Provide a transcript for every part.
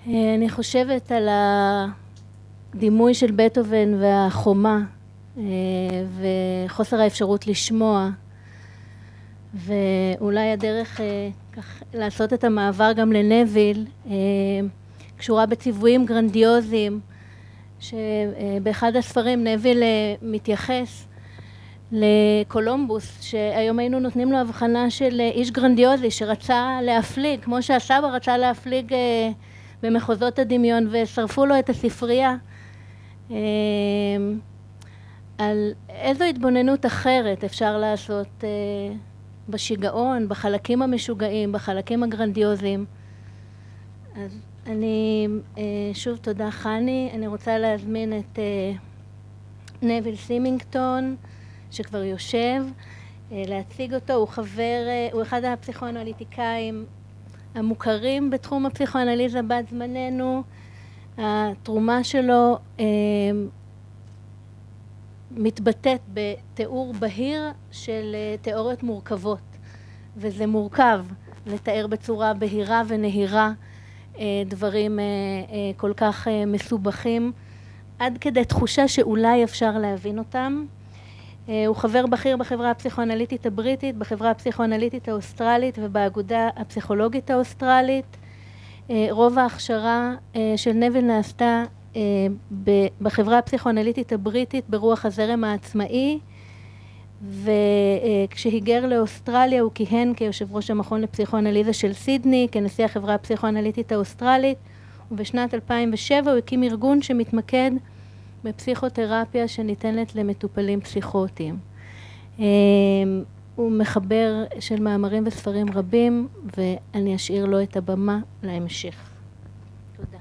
אני חושבת על הדימוי של בטהובן והחומה וחוסר האפשרות לשמוע, ואולי הדרך כך לעשות את המעבר גם לנוויל קשורה בציוויים גרנדיוזיים, שבאחד הספרים נוויל מתייחס לקולומבוס, שהיום היינו נותנים לו הבחנה של איש גרנדיוזי שרצה להפליג, כמו שהסבא רצה להפליג במחוזות הדמיון, ושרפו לו את הספרייה. על איזו התבוננות אחרת אפשר לעשות בשיגעון, בחלקים המשוגעים, בחלקים הגרנדיוזיים. אז אני, שוב תודה חני, אני רוצה להזמין את נוויל סימינגטון, שכבר יושב, להציג אותו. הוא אחד הפסיכואנליטיקאים המוכרים בתחום הפסיכואנליזה בת זמננו. התרומה שלו מתבטאת בתיאור בהיר של תיאוריות מורכבות, וזה מורכב לתאר בצורה בהירה ונהירה דברים כל כך מסובכים, עד כדי תחושה שאולי אפשר להבין אותם. הוא חבר בכיר בחברה הפסיכואנליטית הבריטית, בחברה הפסיכואנליטית האוסטרלית ובאגודה הפסיכולוגית האוסטרלית. רוב ההכשרה של נוויל נעשתה בחברה הפסיכואנליטית הבריטית ברוח הזרם העצמאי, וכשהיגר לאוסטרליה הוא כיהן כיושב ראש המכון לפסיכואנליזה של סידני, כנשיא החברה הפסיכואנליטית האוסטרלית, ובשנת 2007 הוא הקים ארגון שמתמקד בפסיכותרפיה שניתנת למטופלים פסיכוטיים. הוא מחבר של מאמרים וספרים רבים, ואני אשאיר לו את הבמה להמשך. תודה.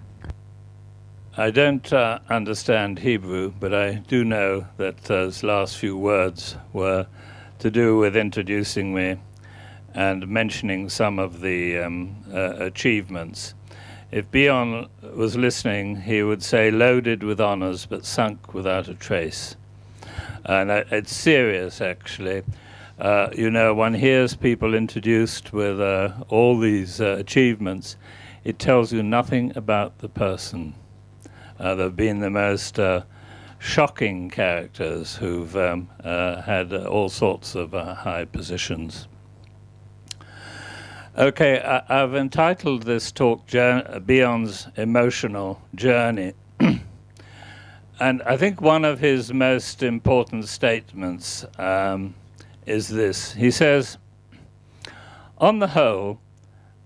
I don't understand Hebrew, but I do know that those last few words were to do with introducing me and mentioning some of the achievements. If Bion was listening, he would say loaded with honors but sunk without a trace. And it's serious, actually. You know, one hears people introduced with all these achievements. It tells you nothing about the person. There have been the most shocking characters who've had all sorts of high positions. Okay, I've entitled this talk Bion's Emotional Journey. And I think one of his most important statements is this. He says, on the whole,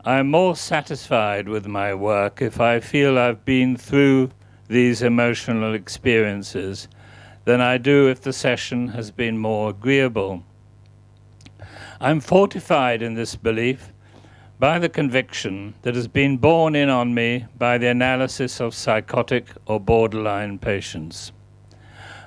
I'm more satisfied with my work if I feel I've been through these emotional experiences than I do if the session has been more agreeable. I'm fortified in this belief by the conviction that has been borne in on me by the analysis of psychotic or borderline patients.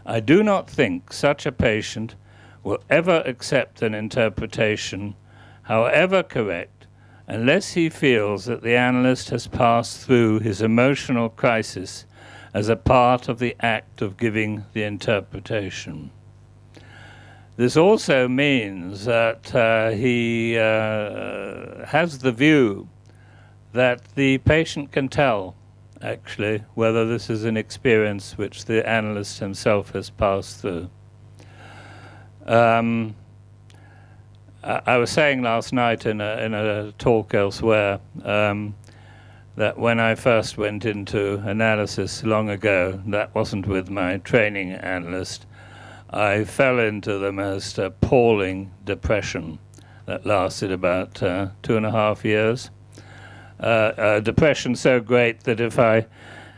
I do not think such a patient will ever accept an interpretation, however correct, unless he feels that the analyst has passed through his emotional crisis as a part of the act of giving the interpretation. This also means that he has the view that the patient can tell, actually, whether this is an experience which the analyst himself has passed through. I was saying last night in a talk elsewhere that when I first went into analysis long ago, that wasn't with my training analyst, I fell into the most appalling depression that lasted about 2.5 years. A depression so great that if I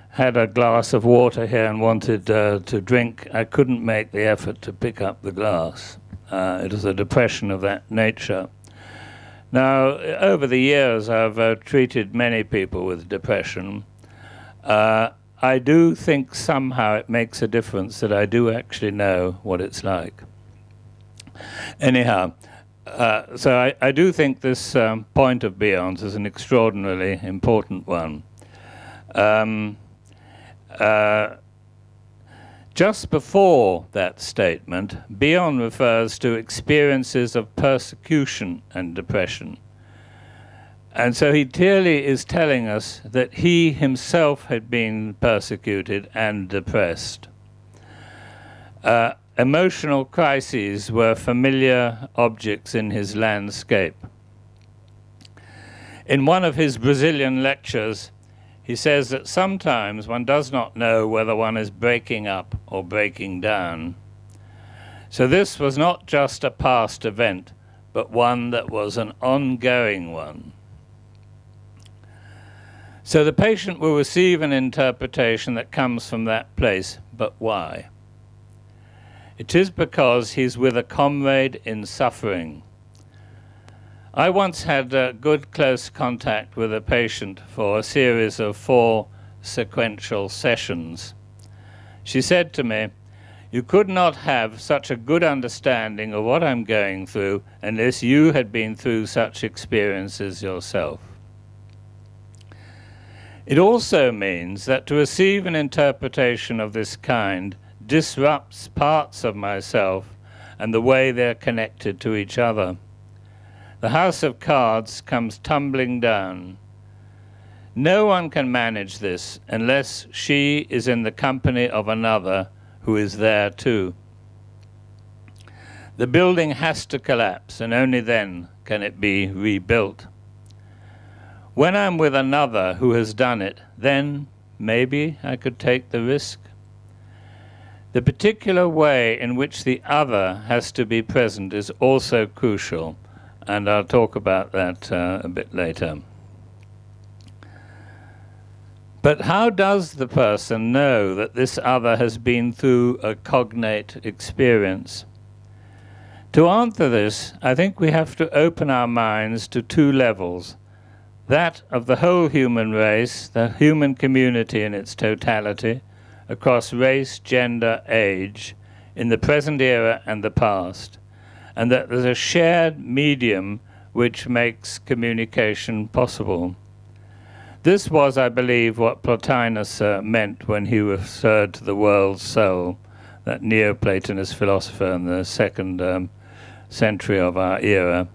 had a glass of water here and wanted to drink, I couldn't make the effort to pick up the glass. It was a depression of that nature. Now, over the years, I've treated many people with depression. I do think somehow it makes a difference that I do actually know what it's like. Anyhow, so I do think this point of Bion's is an extraordinarily important one. Just before that statement, Bion refers to experiences of persecution and depression. And so he clearly is telling us that he himself had been persecuted and depressed. Emotional crises were familiar objects in his landscape. In one of his Brazilian lectures, he says that sometimes one does not know whether one is breaking up or breaking down. So this was not just a past event, but one that was an ongoing one. So the patient will receive an interpretation that comes from that place, but why? It is because he's with a comrade in suffering. I once had good close contact with a patient for a series of 4 sequential sessions. She said to me, "You could not have such a good understanding of what I'm going through unless you had been through such experiences yourself." It also means that to receive an interpretation of this kind disrupts parts of myself and the way they're connected to each other. The house of cards comes tumbling down. No one can manage this unless she is in the company of another who is there too. The building has to collapse, and only then can it be rebuilt. When I'm with another who has done it, then maybe I could take the risk. The particular way in which the other has to be present is also crucial, and I'll talk about that a bit later. But how does the person know that this other has been through a cognate experience? To answer this, I think we have to open our minds to 2 levels. That of the whole human race, the human community in its totality, across race, gender, age, in the present era and the past, and that there's a shared medium which makes communication possible. This was, I believe, what Plotinus meant when he referred to the world soul, that Neoplatonist philosopher in the 2nd century of our era.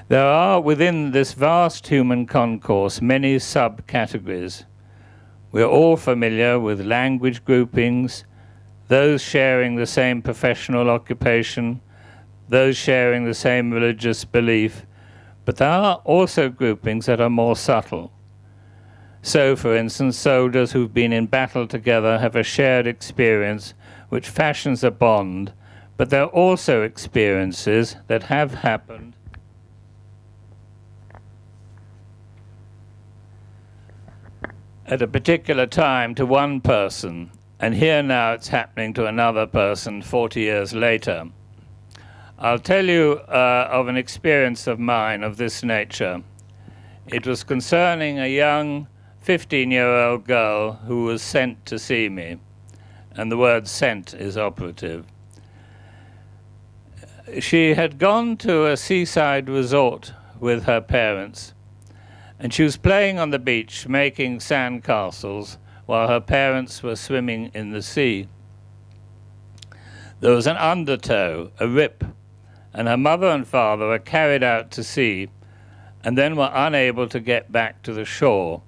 There are within this vast human concourse many subcategories. We're all familiar with language groupings, those sharing the same professional occupation, those sharing the same religious belief, but there are also groupings that are more subtle. So, for instance, soldiers who've been in battle together have a shared experience which fashions a bond, but there are also experiences that have happened at a particular time to one person, and here now it's happening to another person 40 years later. I'll tell you of an experience of mine of this nature. It was concerning a young 15-year-old girl who was sent to see me, and the word sent is operative. She had gone to a seaside resort with her parents, and she was playing on the beach, making sand castles, while her parents were swimming in the sea. There was an undertow, a rip, and her mother and father were carried out to sea, and then were unable to get back to the shore,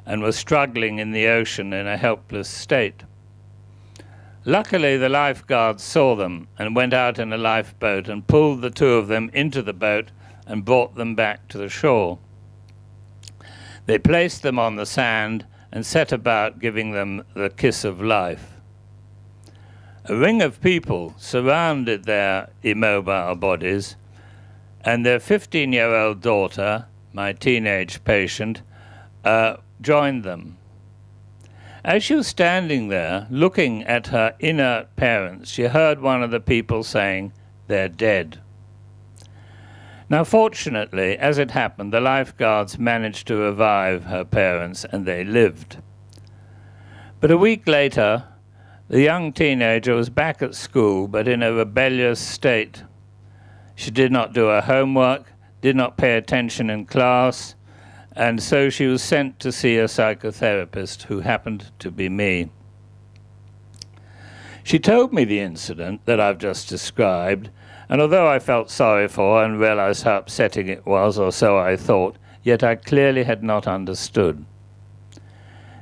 and were struggling in the ocean in a helpless state. Luckily, the lifeguards saw them and went out in a lifeboat and pulled the 2 of them into the boat and brought them back to the shore. They placed them on the sand and set about giving them the kiss of life. A ring of people surrounded their immobile bodies, and their 15-year-old daughter, my teenage patient, joined them. As she was standing there, looking at her inert parents, she heard one of the people saying, "They're dead." Now, fortunately, as it happened, the lifeguards managed to revive her parents, and they lived. But a week later, the young teenager was back at school, but in a rebellious state. She did not do her homework, did not pay attention in class, and so she was sent to see a psychotherapist, who happened to be me. She told me the incident that I've just described, and although I felt sorry for her and realized how upsetting it was, or so I thought, yet I clearly had not understood.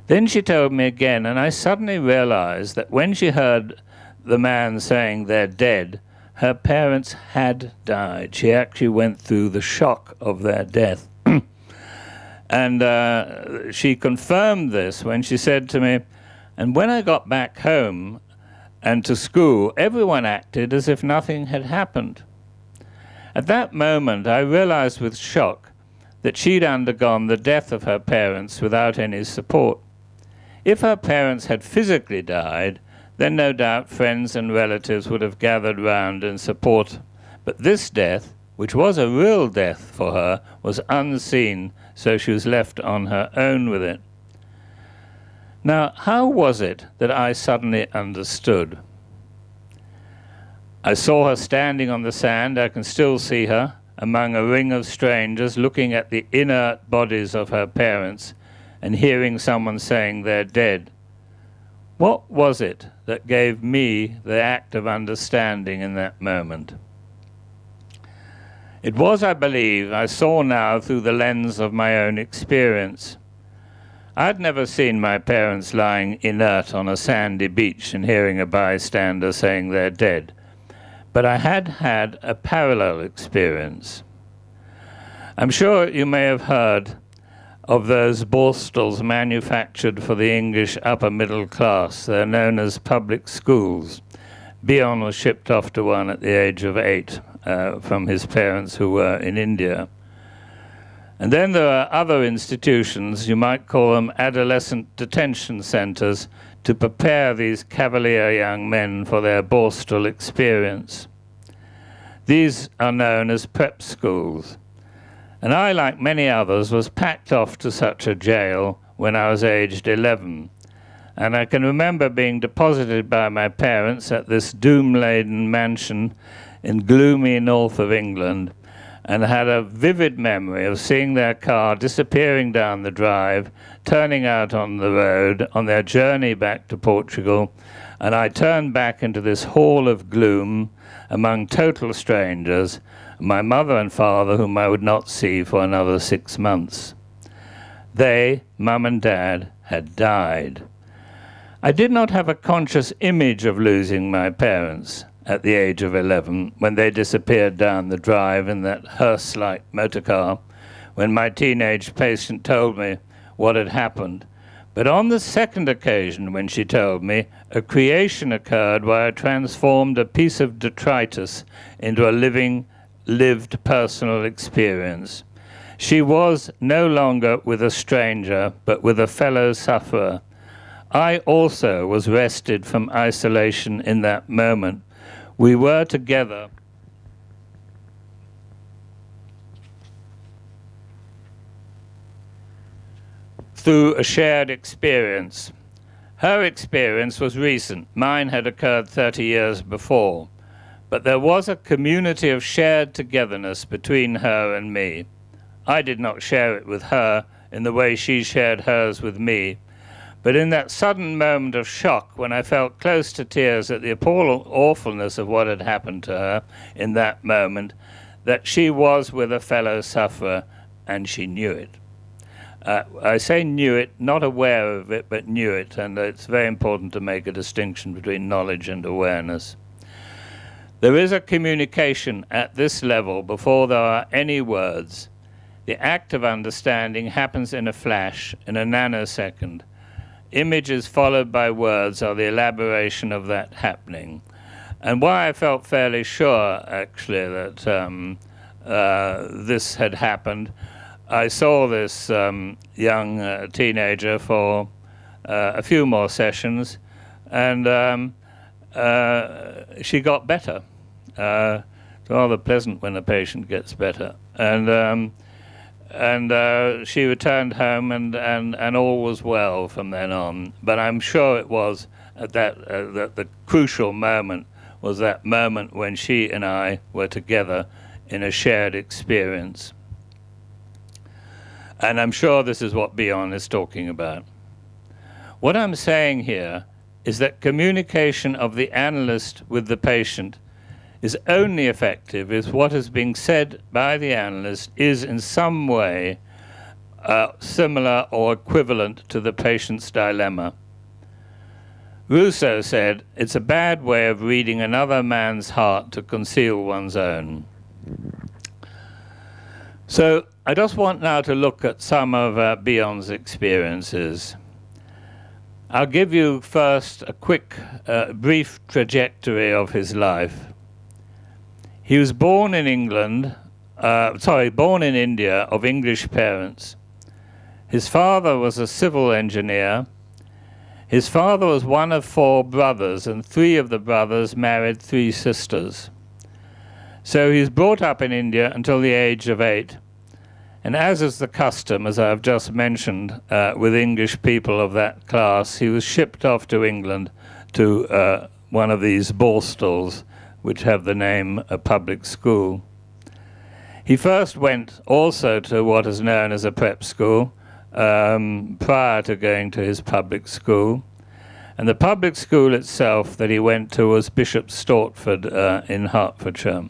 Then she told me again, and I suddenly realized that when she heard the man saying they're dead, her parents had died. She actually went through the shock of their death. And she confirmed this when she said to me, and when I got back home and to school, everyone acted as if nothing had happened. At that moment, I realized with shock that she'd undergone the death of her parents without any support. If her parents had physically died, then no doubt friends and relatives would have gathered round in support. But this death, which was a real death for her, was unseen, so she was left on her own with it. Now, how was it that I suddenly understood? I saw her standing on the sand. I can still see her among a ring of strangers looking at the inert bodies of her parents and hearing someone saying they're dead. What was it that gave me the act of understanding in that moment? It was, I believe, I saw now through the lens of my own experience. I'd never seen my parents lying inert on a sandy beach and hearing a bystander saying they're dead, but I had had a parallel experience. I'm sure you may have heard of those borstals manufactured for the English upper middle class. They're known as public schools. Bion was shipped off to one at the age of 8 from his parents who were in India. And then there are other institutions, you might call them adolescent detention centers, to prepare these cavalier young men for their borstal experience. These are known as prep schools. And I, like many others, was packed off to such a jail when I was aged 11. And I can remember being deposited by my parents at this doom-laden mansion in gloomy north of England, and had a vivid memory of seeing their car disappearing down the drive, turning out on the road on their journey back to Portugal, and I turned back into this hall of gloom among total strangers, my mother and father, whom I would not see for another 6 months. They, Mum and Dad, had died. I did not have a conscious image of losing my parents at the age of 11, when they disappeared down the drive in that hearse-like motor car, when my teenage patient told me what had happened. But on the second occasion when she told me, a creation occurred where I transformed a piece of detritus into a lived personal experience. She was no longer with a stranger, but with a fellow sufferer. I also was wrested from isolation in that moment. We were together through a shared experience. Her experience was recent. Mine had occurred 30 years before. But there was a community of shared togetherness between her and me. I did not share it with her in the way she shared hers with me. But in that sudden moment of shock, when I felt close to tears at the appalling awfulness of what had happened to her in that moment, that she was with a fellow sufferer, and she knew it. I say knew it, not aware of it, but knew it, and it's very important to make a distinction between knowledge and awareness. There is a communication at this level before there are any words. The act of understanding happens in a flash, in a nanosecond. Images followed by words are the elaboration of that happening. And why I felt fairly sure, actually, that this had happened, I saw this young teenager for a few more sessions, and she got better. It's rather pleasant when a patient gets better. And she returned home, and all was well from then on. But I'm sure it was at that the crucial moment was that moment when she and I were together in a shared experience. And I'm sure this is what Bion is talking about. What I'm saying here is that communication of the analyst with the patient is only effective if what is being said by the analyst is in some way similar or equivalent to the patient's dilemma. Rousseau said, "It's a bad way of reading another man's heart to conceal one's own." So I just want now to look at some of Bion's experiences. I'll give you first a quick, brief trajectory of his life. He was born in born in India of English parents. His father was a civil engineer. His father was one of 4 brothers, and 3 of the brothers married 3 sisters. So he was brought up in India until the age of 8. And as is the custom, as I've just mentioned, with English people of that class, he was shipped off to England to one of these borstalls, which have the name a public school. He first went also to what is known as a prep school, prior to going to his public school. And the public school itself that he went to was Bishop Stortford in Hertfordshire.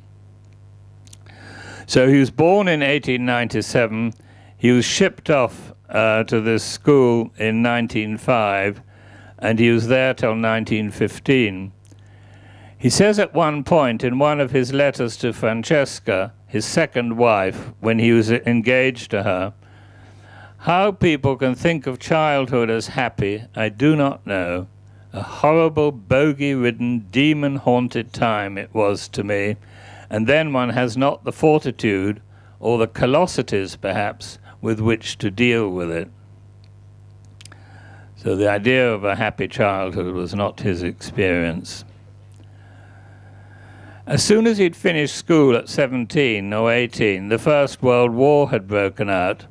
So he was born in 1897. He was shipped off to this school in 1905, and he was there till 1915. He says at one point in one of his letters to Francesca, his second wife, when he was engaged to her, "How people can think of childhood as happy, I do not know. A horrible, bogey-ridden, demon-haunted time it was to me, and then one has not the fortitude, or the callosities, perhaps, with which to deal with it." So the idea of a happy childhood was not his experience. As soon as he'd finished school at 17 or 18, the First World War had broken out.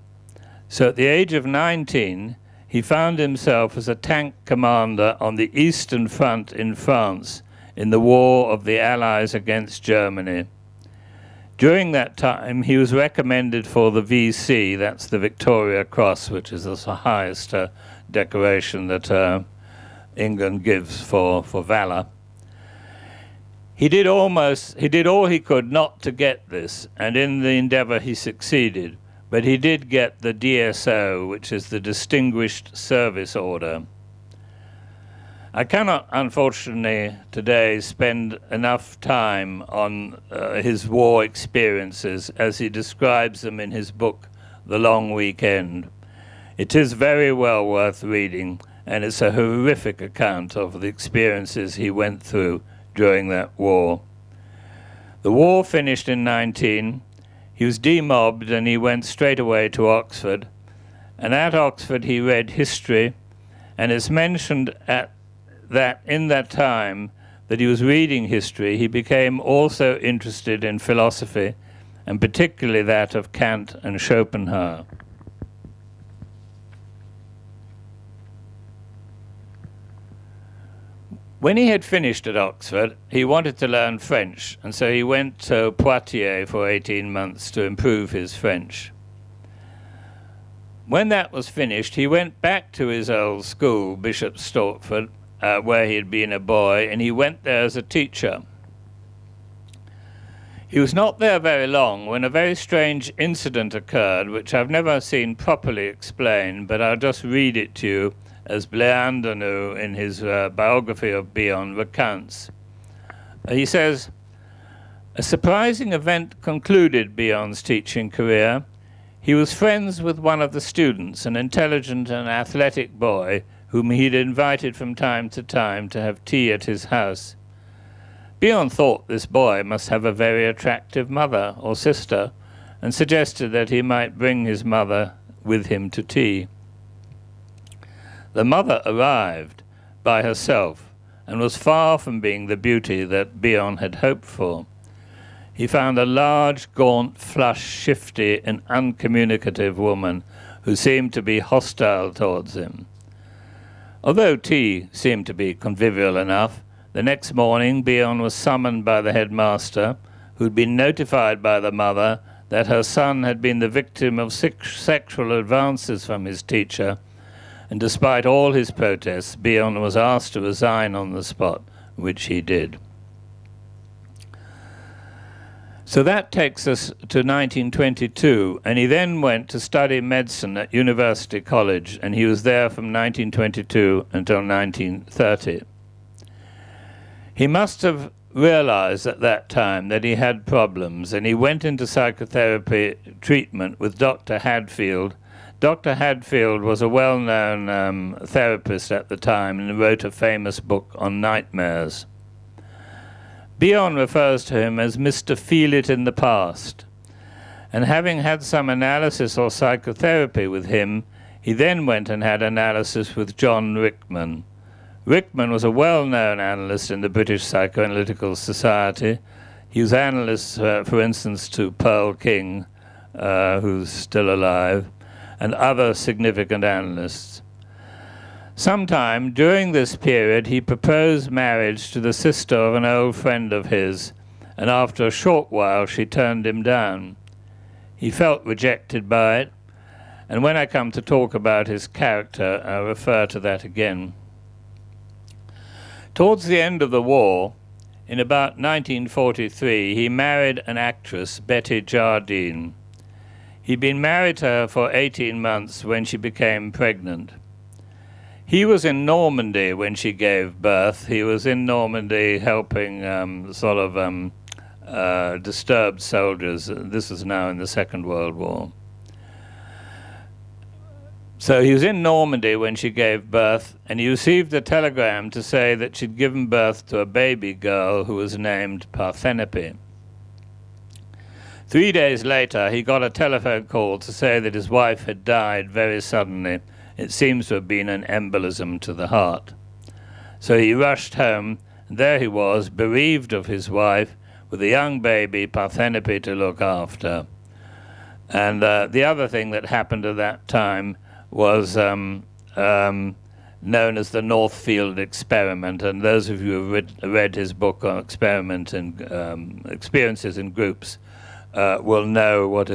So at the age of 19, he found himself as a tank commander on the Eastern Front in France in the war of the Allies against Germany. During that time, he was recommended for the VC, that's the Victoria Cross, which is the highest decoration that England gives for valor. He did all he could not to get this, and in the endeavor he succeeded. But he did get the DSO, which is the Distinguished Service Order. I cannot, unfortunately, today spend enough time on his war experiences as he describes them in his book, The Long Weekend. It is very well worth reading, and it's a horrific account of the experiences he went through during that war. The war finished in 19. He was demobbed and he went straight away to Oxford. And at Oxford he read history, and it's mentioned in that time that he was reading history, he became also interested in philosophy, and particularly that of Kant and Schopenhauer. When he had finished at Oxford, he wanted to learn French, and so he went to Poitiers for 18 months to improve his French. When that was finished, he went back to his old school, Bishop Stortford, where he had been a boy, and he went there as a teacher. He was not there very long when a very strange incident occurred, which I've never seen properly explained, but I'll just read it to you, as Bleandanu in his biography of Bion recounts. He says, "A surprising event concluded Bion's teaching career. He was friends with one of the students, an intelligent and athletic boy whom he'd invited from time to have tea at his house. Bion thought this boy must have a very attractive mother or sister, and suggested that he might bring his mother with him to tea. The mother arrived by herself and was far from being the beauty that Bion had hoped for. He found a large, gaunt, flushed, shifty, and uncommunicative woman who seemed to be hostile towards him. Although tea seemed to be convivial enough, the next morning Bion was summoned by the headmaster, who'd been notified by the mother that her son had been the victim of sexual advances from his teacher, and despite all his protests, Bion was asked to resign on the spot, which he did. So that takes us to 1922, and he then went to study medicine at University College, and he was there from 1922 until 1930. He must have realized at that time that he had problems, and he went into psychotherapy treatment with Dr. Hadfield. Dr. Hadfield was a well-known therapist at the time and wrote a famous book on nightmares. Bion refers to him as Mr. Feel It in the Past, and having had some analysis or psychotherapy with him, he then went and had analysis with John Rickman. Rickman was a well-known analyst in the British Psychoanalytical Society. He was analyst, for instance, to Pearl King, who's still alive, and other significant analysts. Sometime during this period, he proposed marriage to the sister of an old friend of his, and after a short while she turned him down. He felt rejected by it, and when I come to talk about his character, I'll refer to that again. Towards the end of the war, in about 1943, he married an actress, Betty Jardine. He'd been married to her for 18 months when she became pregnant. He was in Normandy when she gave birth. He was in Normandy helping disturbed soldiers. This is now in the Second World War. So he was in Normandy when she gave birth, and he received a telegram to say that she'd given birth to a baby girl who was named Parthenope. 3 days later, he got a telephone call to say that his wife had died very suddenly. It seems to have been an embolism to the heart. So he rushed home, and there he was, bereaved of his wife, with a young baby, Parthenope, to look after. And the other thing that happened at that time was known as the Northfield Experiment, and those of you who have read his book on experiment and experiences in groups will know what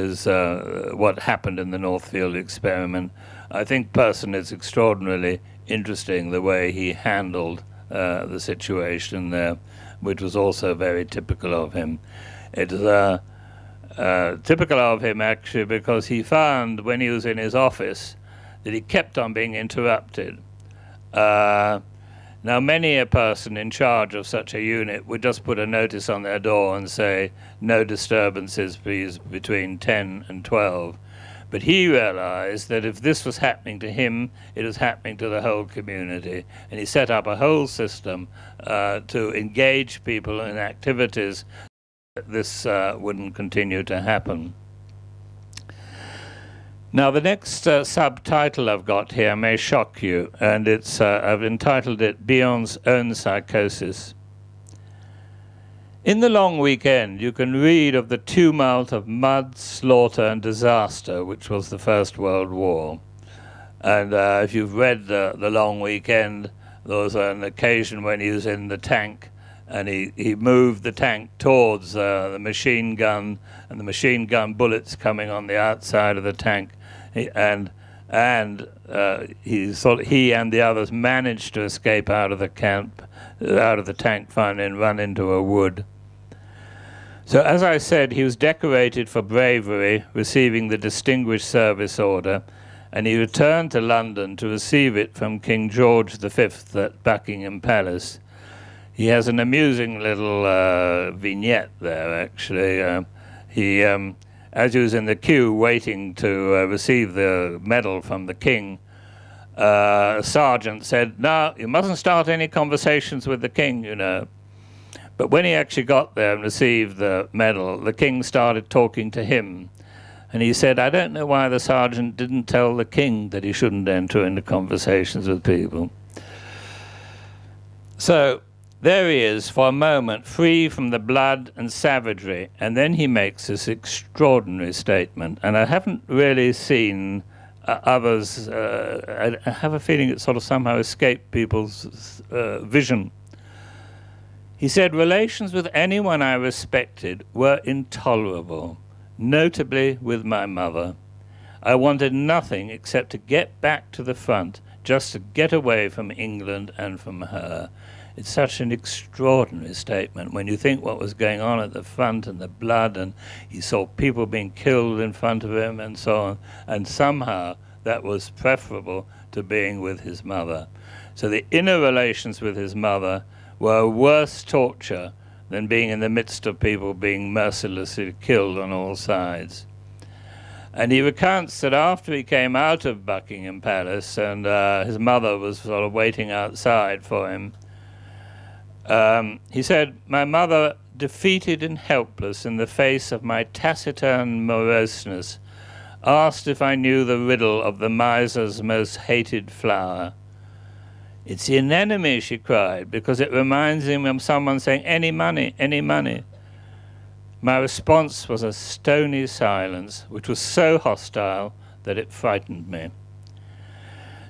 happened in the Northfield Experiment. I think personally it's extraordinarily interesting the way he handled the situation there, which was also very typical of him. It was typical of him actually because he found when he was in his office that he kept on being interrupted. Now, many a person in charge of such a unit would just put a notice on their door and say, no disturbances, please, between 10 and 12. But he realized that if this was happening to him, it was happening to the whole community. And he set up a whole system to engage people in activities that this wouldn't continue to happen. Now, the next subtitle I've got here may shock you, and it's I've entitled it Bion's Own Psychosis. In the long weekend, you can read of the tumult of mud, slaughter, and disaster, which was the First World War. And if you've read the long weekend, there was an occasion when he was in the tank, and he moved the tank towards the machine gun, and the machine gun bullets coming on the outside of the tank. He and the others managed to escape out of the tank finally, and run into a wood. So, as I said, he was decorated for bravery, receiving the Distinguished Service Order, and he returned to London to receive it from King George V at Buckingham Palace. He has an amusing little vignette there, actually. As he was in the queue waiting to receive the medal from the king, a sergeant said, "No, you mustn't start any conversations with the king, you know." But when he actually got there and received the medal, the king started talking to him. And he said, "I don't know why the sergeant didn't tell the king that he shouldn't enter into conversations with people." So there he is, for a moment, free from the blood and savagery, and then he makes this extraordinary statement, and I haven't really seen others. I have a feeling it sort of somehow escaped people's vision. He said, "Relations with anyone I respected were intolerable, notably with my mother. I wanted nothing except to get back to the front, just to get away from England and from her. It's such an extraordinary statement when you think what was going on at the front and the blood, and he saw people being killed in front of him and so on, and somehow that was preferable to being with his mother. So the inner relations with his mother were worse torture than being in the midst of people being mercilessly killed on all sides. And he recounts that after he came out of Buckingham Palace and his mother was sort of waiting outside for him, he said, "My mother, defeated and helpless in the face of my taciturn moroseness, asked if I knew the riddle of the miser's most hated flower. 'It's the anemone,' she cried, because it reminds him of someone saying, 'Any money, any money.' My response was a stony silence, which was so hostile that it frightened me."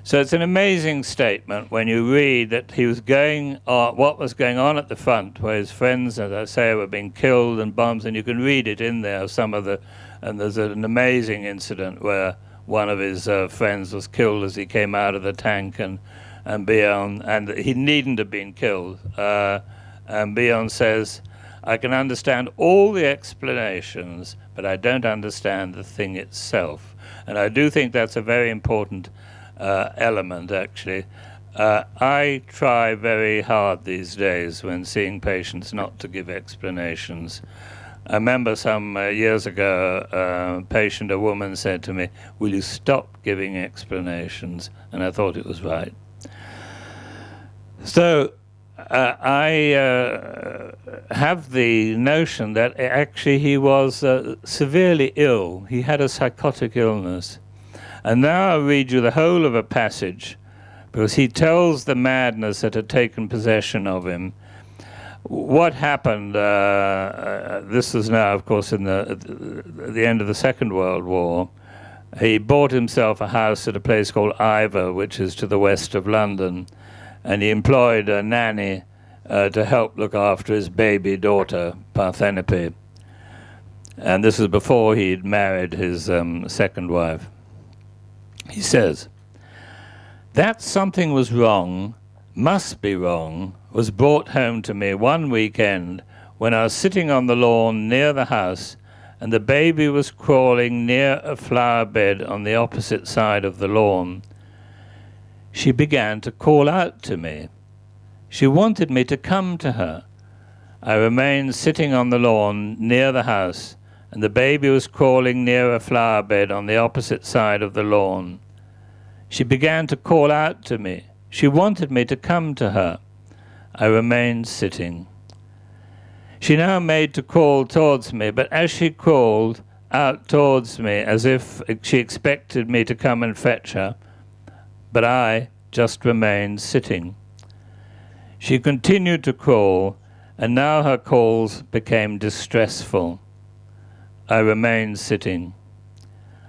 So it's an amazing statement when you read that he was going on, what was going on at the front, where his friends, as I say, were being killed and bombs, and you can read it in there, some of the, and there's an amazing incident where one of his friends was killed as he came out of the tank, and Bion, and he needn't have been killed. And Bion says, "I can understand all the explanations, but I don't understand the thing itself." And I do think that's a very important element, actually. I try very hard these days when seeing patients not to give explanations. I remember some years ago, a patient, a woman, said to me, "Will you stop giving explanations?" And I thought it was right. So I have the notion that actually he was severely ill. He had a psychotic illness. And now I'll read you the whole of a passage, because he tells the madness that had taken possession of him. What happened, this was now, of course, in at the end of the Second World War. He bought himself a house at a place called Ivor, which is to the west of London, and he employed a nanny to help look after his baby daughter, Parthenope. And this was before he'd married his second wife. He says, "That something was wrong, must be wrong, was brought home to me one weekend when I was sitting on the lawn near the house and the baby was crawling near a flower bed on the opposite side of the lawn. She began to call out to me. She wanted me to come to her. I remained sitting on the lawn near the house, and the baby was crawling near a flower bed on the opposite side of the lawn. She began to call out to me. She wanted me to come to her. I remained sitting. She now made to crawl towards me, but as she crawled out towards me, as if she expected me to come and fetch her, but I just remained sitting. She continued to crawl, and now her calls became distressful. I remained sitting.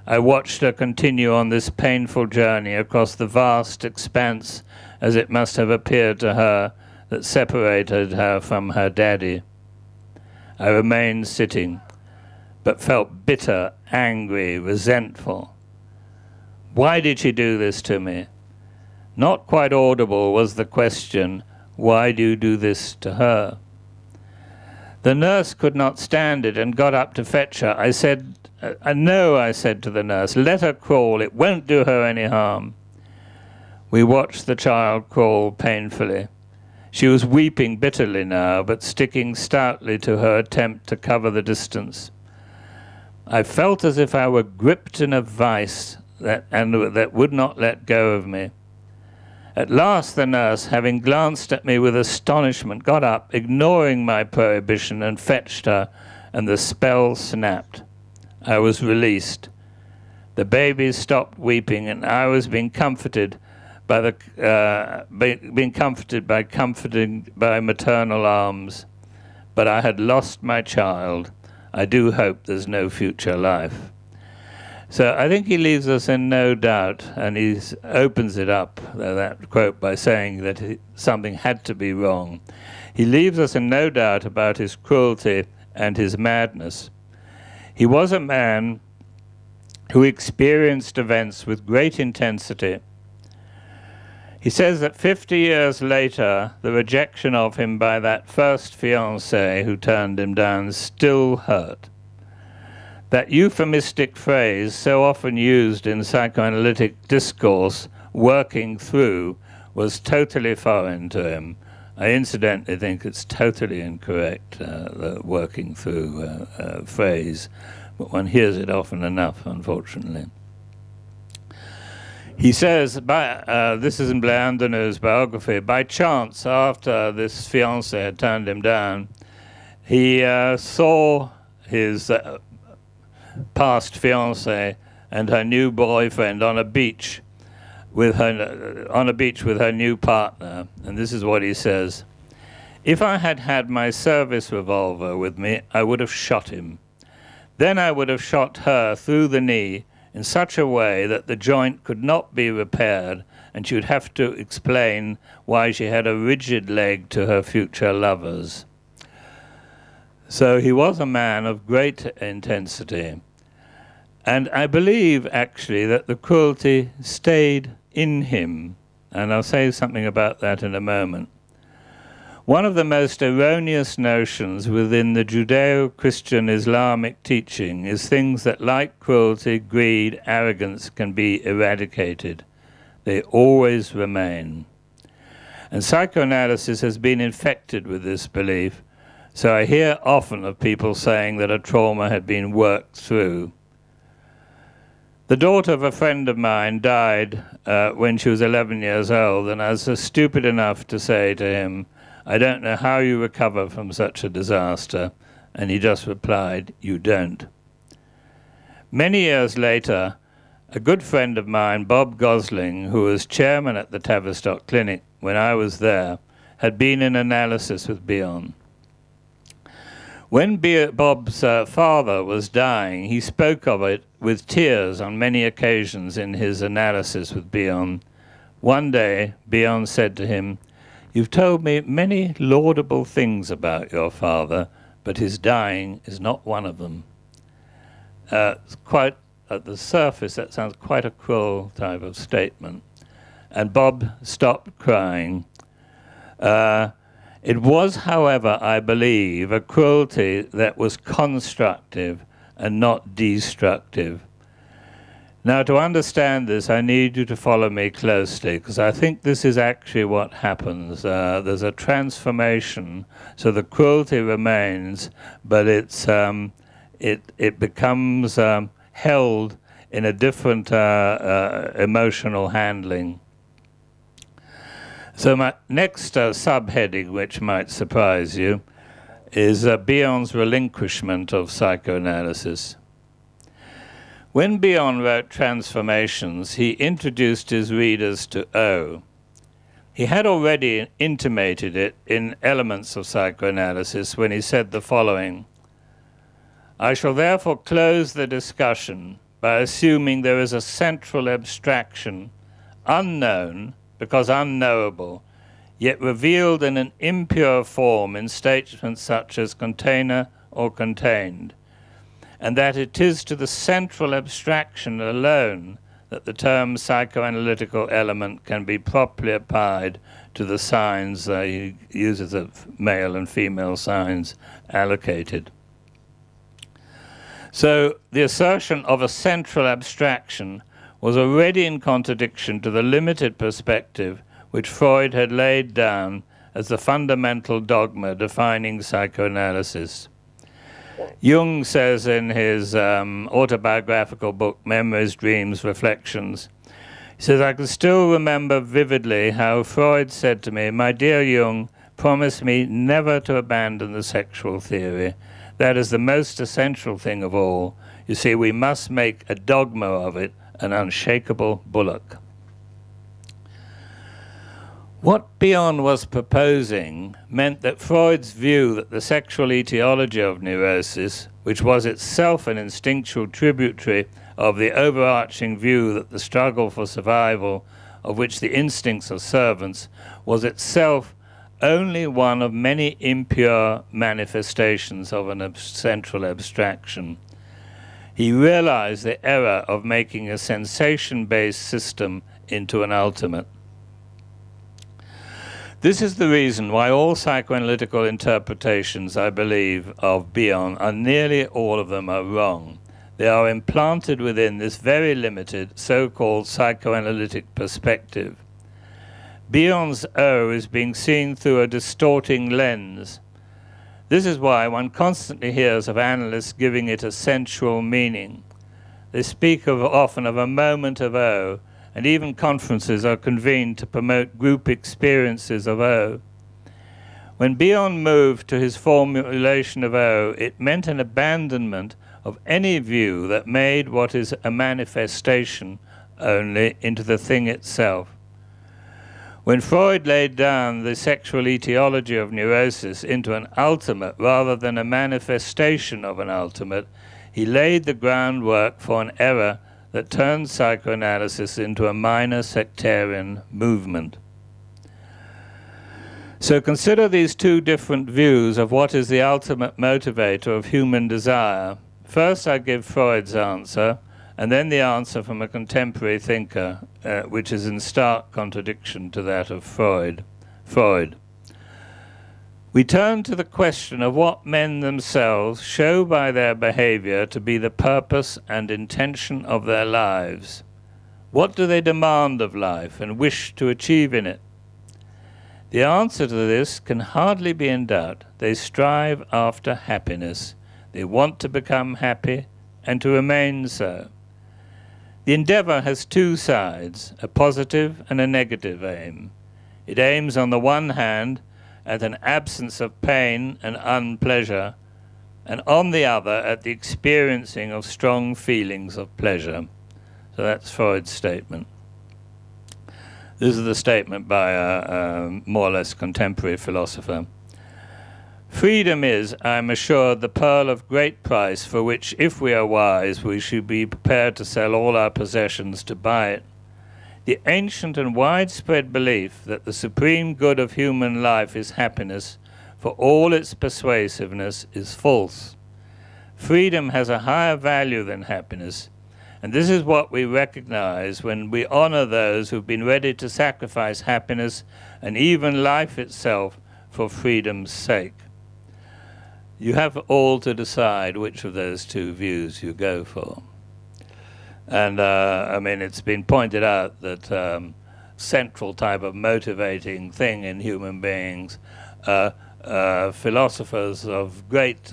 I watched her continue on this painful journey across the vast expanse, as it must have appeared to her, that separated her from her daddy. I remained sitting, but felt bitter, angry, resentful. Why did she do this to me? Not quite audible was the question, why do you do this to her? The nurse could not stand it and got up to fetch her. I said, no, I said to the nurse, let her crawl, it won't do her any harm. We watched the child crawl painfully. She was weeping bitterly now, but sticking stoutly to her attempt to cover the distance. I felt as if I were gripped in a vice that would not let go of me. At last the nurse, having glanced at me with astonishment, got up, ignoring my prohibition, and fetched her, and the spell snapped. I was released. The baby stopped weeping, and I was being comforted by by maternal arms. But I had lost my child. I do hope there's no future life. So I think he leaves us in no doubt, and he opens it up, that quote, by saying that something had to be wrong. He leaves us in no doubt about his cruelty and his madness. He was a man who experienced events with great intensity. He says that 50 years later, the rejection of him by that first fiancée who turned him down still hurt. That euphemistic phrase, so often used in psychoanalytic discourse, working through, was totally foreign to him. I incidentally think it's totally incorrect, the working through phrase, but one hears it often enough, unfortunately. He says, this is in Blair Undernew's biography, by chance, after this fiancé had turned him down, he saw his past fiancée and her new boyfriend on a beach with her new partner. And this is what he says: "If I had had my service revolver with me, I would have shot him. Then I would have shot her through the knee in such a way that the joint could not be repaired, and she would have to explain why she had a rigid leg to her future lovers." So he was a man of great intensity. And I believe, actually, that the cruelty stayed in him. And I'll say something about that in a moment. One of the most erroneous notions within the Judeo-Christian Islamic teaching is things that, like cruelty, greed, arrogance, can be eradicated. They always remain. And psychoanalysis has been infected with this belief, so I hear often of people saying that a trauma had been worked through. The daughter of a friend of mine died when she was 11 years old, and I was stupid enough to say to him, "I don't know how you recover from such a disaster." And he just replied, "You don't." Many years later, a good friend of mine, Bob Gosling, who was chairman at the Tavistock Clinic when I was there, had been in analysis with Bion. When Bob's father was dying, he spoke of it with tears on many occasions in his analysis with Bion. One day, Bion said to him, "You've told me many laudable things about your father, but his dying is not one of them." It's quite, at the surface, that sounds quite a cruel type of statement. And Bob stopped crying. It was, however, I believe, a cruelty that was constructive and not destructive. Now, to understand this, I need you to follow me closely, because I think this is actually what happens. There's a transformation, so the cruelty remains, but it becomes held in a different emotional handling. So my next subheading, which might surprise you, is Bion's relinquishment of psychoanalysis. When Bion wrote Transformations, he introduced his readers to O. He had already intimated it in Elements of Psychoanalysis when he said the following: "I shall therefore close the discussion by assuming there is a central abstraction, unknown, because unknowable, yet revealed in an impure form in statements such as container or contained, and that it is to the central abstraction alone that the term psychoanalytical element can be properly applied to the signs," he uses of male and female signs, "allocated." So the assertion of a central abstraction was already in contradiction to the limited perspective which Freud had laid down as the fundamental dogma defining psychoanalysis. Jung says in his autobiographical book, Memories, Dreams, Reflections, he says, "I can still remember vividly how Freud said to me, 'My dear Jung, promise me never to abandon the sexual theory. That is the most essential thing of all. You see, we must make a dogma of it, an unshakable bulwark.'" What Bion was proposing meant that Freud's view that the sexual etiology of neurosis, which was itself an instinctual tributary of the overarching view that the struggle for survival, of which the instincts are servants, was itself only one of many impure manifestations of an central abstraction. He realized the error of making a sensation-based system into an ultimate. This is the reason why all psychoanalytical interpretations, I believe, of Bion, are nearly all of them are wrong. They are implanted within this very limited, so-called psychoanalytic perspective. Bion's O is being seen through a distorting lens. This is why one constantly hears of analysts giving it a sensual meaning. They speak often of a moment of O, and even conferences are convened to promote group experiences of O. When Bion moved to his formulation of O, it meant an abandonment of any view that made what is a manifestation only into the thing itself. When Freud laid down the sexual etiology of neurosis into an ultimate rather than a manifestation of an ultimate, he laid the groundwork for an error that turned psychoanalysis into a minor sectarian movement. So consider these two different views of what is the ultimate motivator of human desire. First I give Freud's answer, and then the answer from a contemporary thinker, which is in stark contradiction to that of Freud. We turn to the question of what men themselves show by their behavior to be the purpose and intention of their lives. What do they demand of life and wish to achieve in it? The answer to this can hardly be in doubt. They strive after happiness. They want to become happy and to remain so. The endeavor has two sides, a positive and a negative aim. It aims on the one hand at an absence of pain and unpleasure, and on the other at the experiencing of strong feelings of pleasure. So that's Freud's statement. This is the statement by a more or less contemporary philosopher. Freedom is, I am assured, the pearl of great price for which, if we are wise, we should be prepared to sell all our possessions to buy it. The ancient and widespread belief that the supreme good of human life is happiness, for all its persuasiveness, is false. Freedom has a higher value than happiness, and this is what we recognize when we honor those who've been ready to sacrifice happiness and even life itself for freedom's sake. You have all to decide which of those two views you go for. And I mean, it's been pointed out that central type of motivating thing in human beings, philosophers of great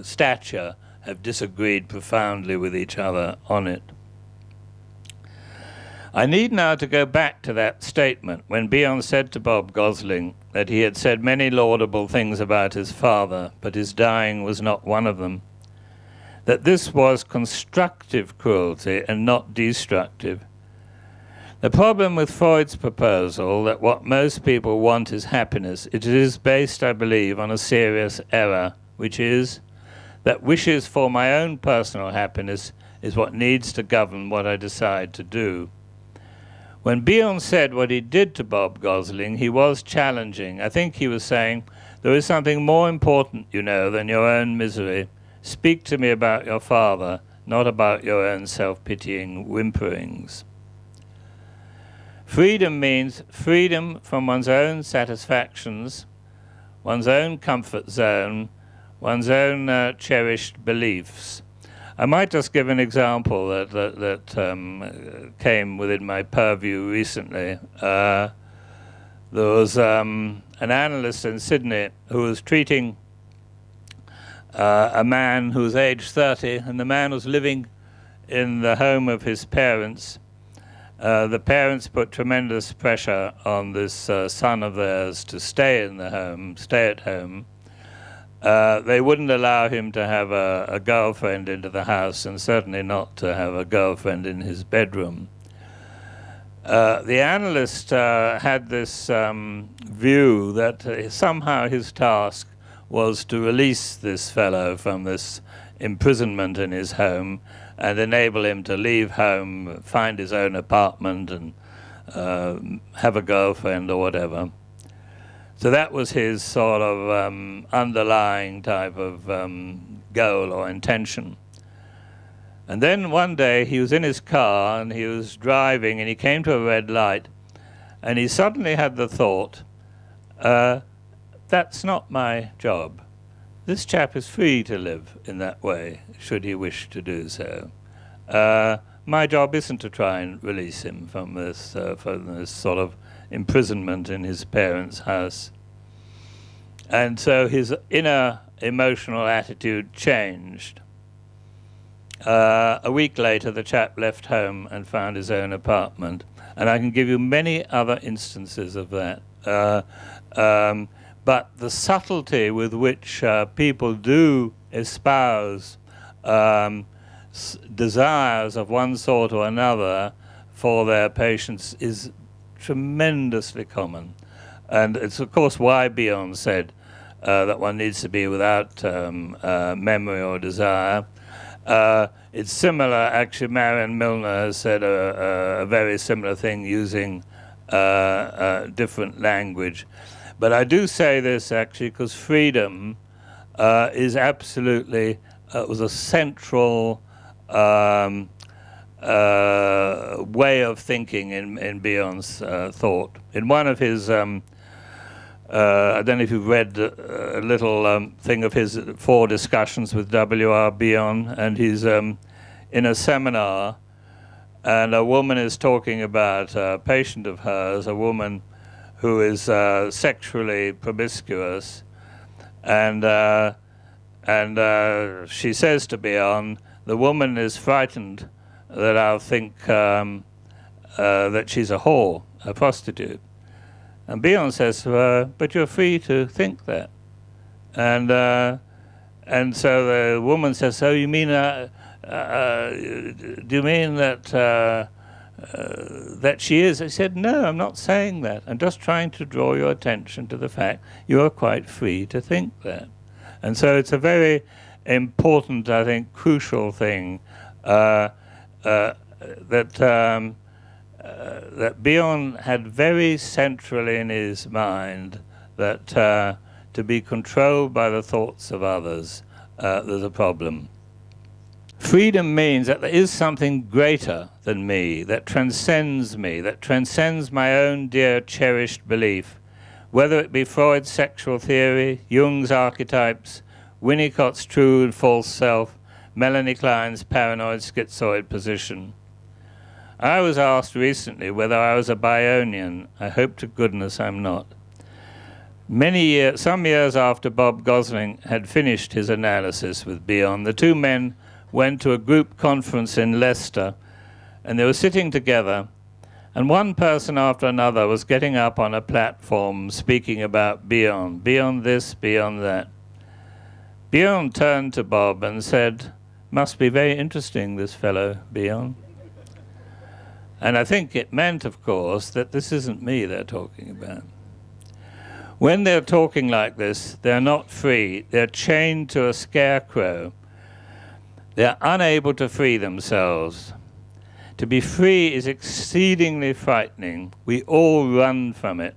stature have disagreed profoundly with each other on it. I need now to go back to that statement when Bion said to Bob Gosling that he had said many laudable things about his father, but his dying was not one of them. That this was constructive cruelty and not destructive. The problem with Freud's proposal that what most people want is happiness, it is based, I believe, on a serious error, which is that wishes for my own personal happiness is what needs to govern what I decide to do. When Bion said what he did to Bob Gosling, he was challenging. I think he was saying, there is something more important, you know, than your own misery. Speak to me about your father, not about your own self-pitying whimperings. Freedom means freedom from one's own satisfactions, one's own comfort zone, one's own cherished beliefs. I might just give an example that came within my purview recently. There was an analyst in Sydney who was treating a man who was aged 30, and the man was living in the home of his parents. The parents put tremendous pressure on this son of theirs to stay in the home, stay at home. They wouldn't allow him to have a girlfriend into the house, and certainly not to have a girlfriend in his bedroom. The analyst had this view that somehow his task was to release this fellow from this imprisonment in his home and enable him to leave home, find his own apartment, and have a girlfriend or whatever. So that was his sort of underlying type of goal or intention. And then one day he was in his car and he was driving and he came to a red light, And he suddenly had the thought, that's not my job. This chap is free to live in that way, should he wish to do so. My job isn't to try and release him from this sort of imprisonment in his parents' house. And so his inner emotional attitude changed. A week later, the chap left home and found his own apartment. And I can give you many other instances of that. But the subtlety with which people do espouse desires of one sort or another for their patients is tremendously common. And it's of course why Bion said that one needs to be without memory or desire. It's similar, actually Marion Milner has said a very similar thing using different language. But I do say this actually because freedom is absolutely, was a central way of thinking in Bion's thought. In one of his, I don't know if you've read a little thing of his 4 discussions with W.R. Bion, and he's in a seminar, and a woman is talking about a patient of hers, a woman who is sexually promiscuous, and she says to Bion, the woman is frightened that I'll think that she's a whore, a prostitute. And Bion says to her, but you're free to think that. And so the woman says, so you mean, do you mean that that she is? I said, no, I'm not saying that. I'm just trying to draw your attention to the fact you are quite free to think that. And so it's a very important, I think, crucial thing that Bion had very centrally in his mind that to be controlled by the thoughts of others, there's a problem. Freedom means that there is something greater than me, that transcends my own dear cherished belief, whether it be Freud's sexual theory, Jung's archetypes, Winnicott's true and false self, Melanie Klein's paranoid schizoid position. I was asked recently whether I was a Bionian. I hope to goodness I'm not. Some years after Bob Gosling had finished his analysis with Bion, the 2 men went to a group conference in Leicester, and they were sitting together, and one person after another was getting up on a platform speaking about Bion, Bion this, Bion that. Bion turned to Bob and said, must be very interesting, this fellow, Bion. And I think it meant, of course, that this isn't me they're talking about. When they're talking like this, they're not free. They're chained to a scarecrow. They're unable to free themselves. To be free is exceedingly frightening. We all run from it.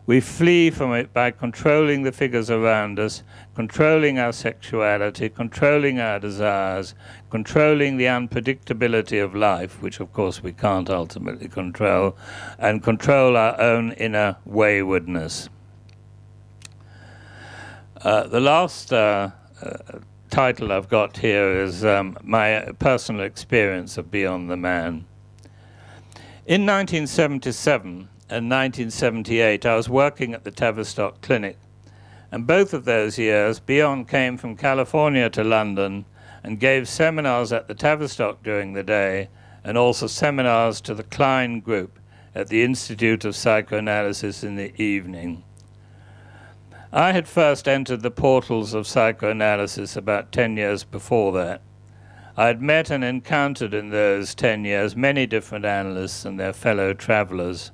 We flee from it by controlling the figures around us, controlling our sexuality, controlling our desires, controlling the unpredictability of life, which of course we can't ultimately control, and control our own inner waywardness. The last title I've got here is my personal experience of Beyond the Man. In 1977 and 1978, I was working at the Tavistock Clinic, and both of those years, Bion came from California to London and gave seminars at the Tavistock during the day, and also seminars to the Klein group at the Institute of Psychoanalysis in the evening. I had first entered the portals of psychoanalysis about 10 years before that. I had met and encountered in those 10 years many different analysts and their fellow travelers.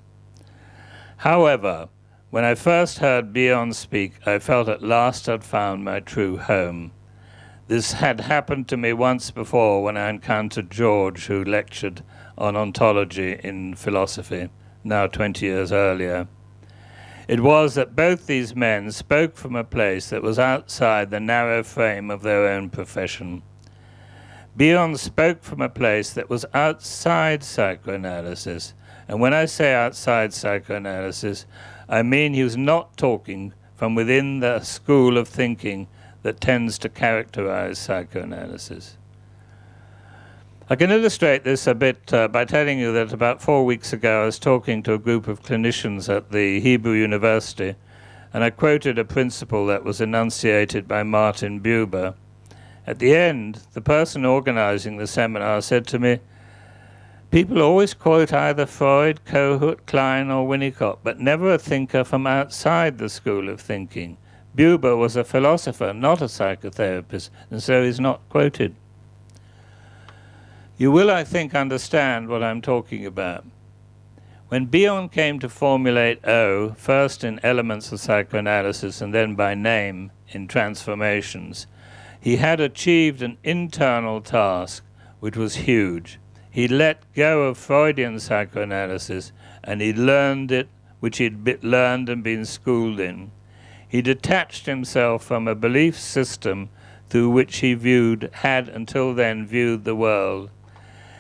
However, when I first heard Bion speak, I felt at last I'd found my true home. This had happened to me once before when I encountered George, who lectured on ontology in philosophy, now 20 years earlier. It was that both these men spoke from a place that was outside the narrow frame of their own profession. Bion spoke from a place that was outside psychoanalysis, And when I say outside psychoanalysis, I mean he was not talking from within the school of thinking that tends to characterize psychoanalysis. I can illustrate this a bit by telling you that about 4 weeks ago I was talking to a group of clinicians at the Hebrew University, and I quoted a principle that was enunciated by Martin Buber. At the end, the person organizing the seminar said to me, "People always quote either Freud, Kohut, Klein, or Winnicott, but never a thinker from outside the school of thinking. Buber was a philosopher, not a psychotherapist, and so he's not quoted." You will, I think, understand what I'm talking about. When Bion came to formulate O, first in Elements of Psychoanalysis and then by name in Transformations, he had achieved an internal task which was huge. He let go of Freudian psychoanalysis and he learned it, which he'd learned and been schooled in. He detached himself from a belief system through which he had until then viewed the world.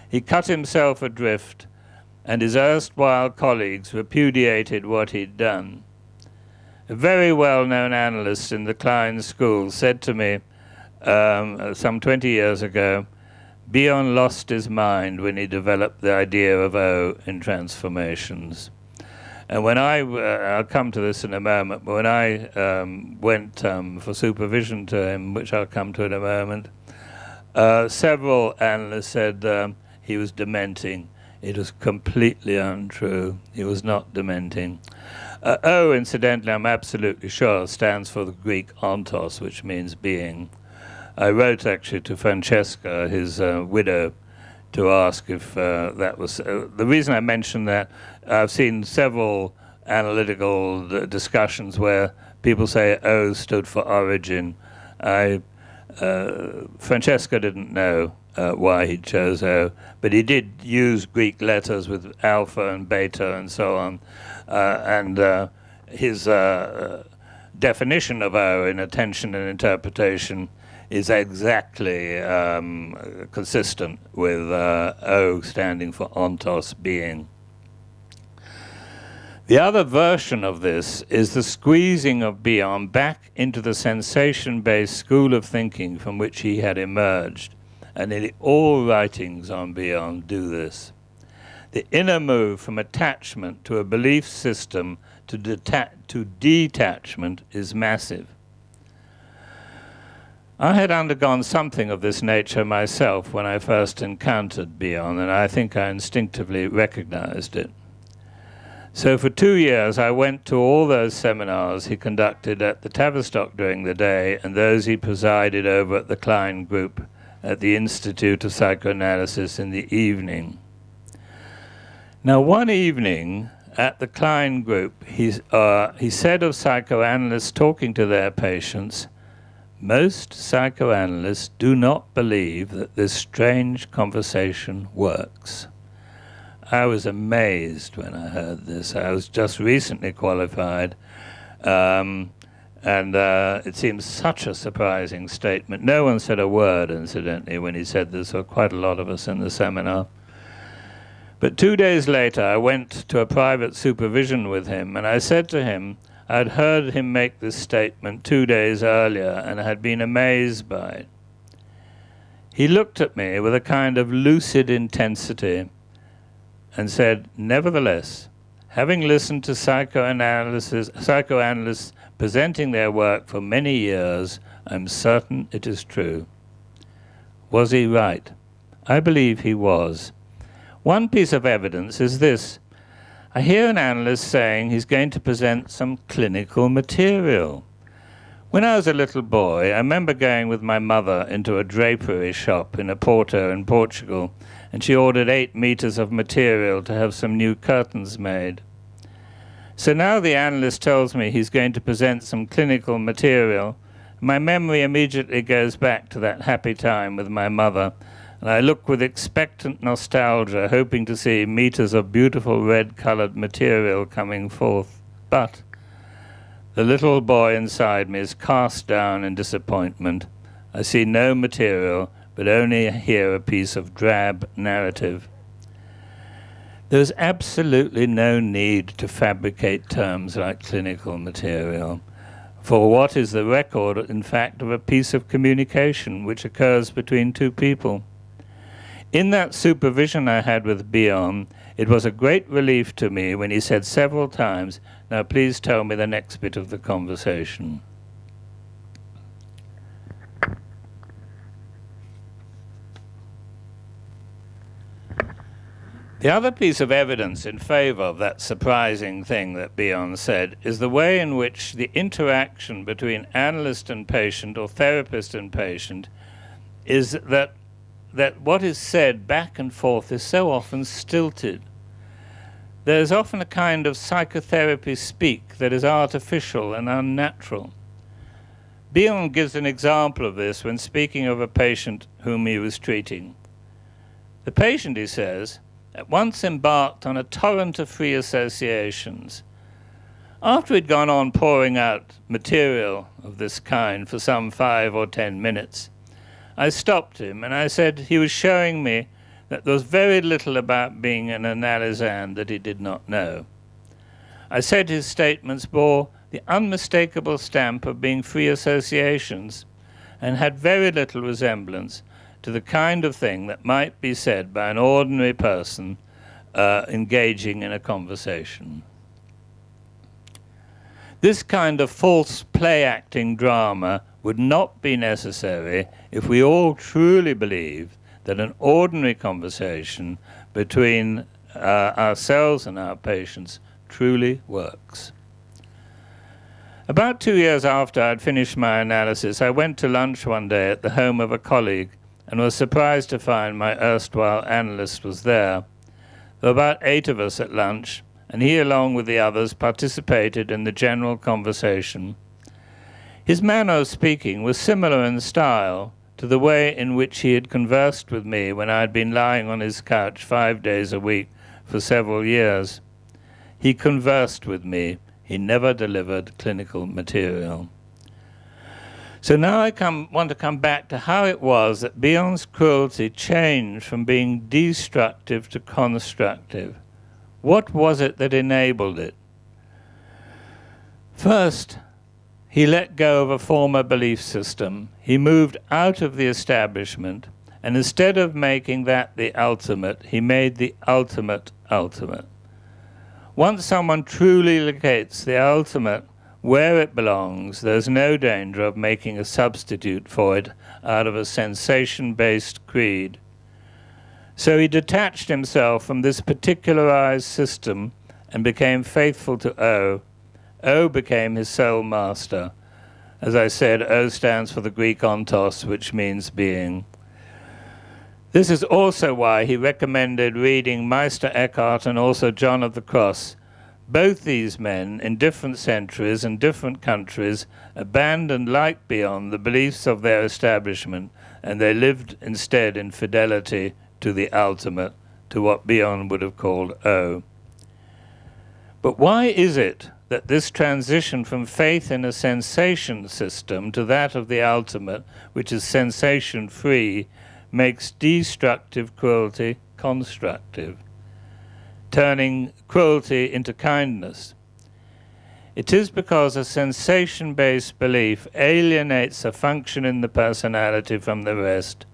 He cut himself adrift, and his erstwhile colleagues repudiated what he'd done. A very well-known analyst in the Klein school said to me some 20 years ago, Bion lost his mind when he developed the idea of O in Transformations. And when I'll come to this in a moment, but when I went for supervision to him, which I'll come to in a moment, several analysts said he was dementing. It was completely untrue. He was not dementing. O, incidentally, I'm absolutely sure, stands for the Greek ontos, which means being. I wrote actually to Francesca, his widow, to ask if that was... the reason I mentioned that, I've seen several analytical discussions where people say O stood for origin. Francesca didn't know why he chose O, but he did use Greek letters with alpha and beta and so on, and his definition of O in attention and interpretation is exactly consistent with O standing for ontos, being. The other version of this is the squeezing of Bion back into the sensation-based school of thinking from which he had emerged, and nearly all writings on Bion do this. The inner move from attachment to a belief system to detachment is massive. I had undergone something of this nature myself when I first encountered Bion, and I think I instinctively recognized it. So for 2 years I went to all those seminars he conducted at the Tavistock during the day and those he presided over at the Klein group at the Institute of Psychoanalysis in the evening. Now one evening at the Klein group he said of psychoanalysts talking to their patients, "Most psychoanalysts do not believe that this strange conversation works." I was amazed when I heard this. I was just recently qualified, and it seems such a surprising statement. No one said a word, incidentally, when he said this, or quite a lot of us in the seminar. But 2 days later, I went to a private supervision with him, and I said to him, I had heard him make this statement 2 days earlier, and I had been amazed by it. He looked at me with a kind of lucid intensity, and said, "Nevertheless, having listened to psychoanalysts presenting their work for many years, I'm certain it is true." Was he right? I believe he was. One piece of evidence is this. I hear an analyst saying he's going to present some clinical material. When I was a little boy, I remember going with my mother into a drapery shop in Oporto in Portugal, and she ordered 8 meters of material to have some new curtains made. So now the analyst tells me he's going to present some clinical material. My memory immediately goes back to that happy time with my mother, and I look with expectant nostalgia, hoping to see meters of beautiful red-colored material coming forth. But the little boy inside me is cast down in disappointment. I see no material, but only hear a piece of drab narrative. There's absolutely no need to fabricate terms like clinical material, for what is the record, in fact, of a piece of communication which occurs between two people. In that supervision I had with Bion, it was a great relief to me when he said several times, "Now please tell me the next bit of the conversation." The other piece of evidence in favor of that surprising thing that Bion said is the way in which the interaction between analyst and patient, or therapist and patient, is that what is said back and forth is so often stilted. There is often a kind of psychotherapy speak that is artificial and unnatural. Bion gives an example of this when speaking of a patient whom he was treating. The patient, he says, at once embarked on a torrent of free associations. After he'd gone on pouring out material of this kind for some 5 or 10 minutes, I stopped him and I said he was showing me that there was very little about being an analysand that he did not know. I said his statements bore the unmistakable stamp of being free associations and had very little resemblance to the kind of thing that might be said by an ordinary person engaging in a conversation. This kind of false play-acting drama would not be necessary if we all truly believed that an ordinary conversation between ourselves and our patients truly works. About 2 years after I'd finished my analysis, I went to lunch one day at the home of a colleague and was surprised to find my erstwhile analyst was there. There were about 8 of us at lunch, and he, along with the others, participated in the general conversation. His manner of speaking was similar in style to the way in which he had conversed with me when I had been lying on his couch 5 days a week for several years. He conversed with me. He never delivered clinical material. So now I want to come back to how it was that Bion's cruelty changed from being destructive to constructive. What was it that enabled it? First, he let go of a former belief system. He moved out of the establishment, and instead of making that the ultimate, he made the ultimate ultimate. Once someone truly locates the ultimate where it belongs, there's no danger of making a substitute for it out of a sensation-based creed. So he detached himself from this particularized system and became faithful to O. O became his sole master. As I said, O stands for the Greek ontos, which means being. This is also why he recommended reading Meister Eckhart and also John of the Cross. Both these men, in different centuries and different countries, abandoned, like Bion, the beliefs of their establishment, and they lived instead in fidelity to the ultimate, to what Bion would have called O. But why is it that this transition from faith in a sensation system to that of the ultimate, which is sensation-free, makes destructive cruelty constructive, turning cruelty into kindness? It is because a sensation-based belief alienates a function in the personality from the rest.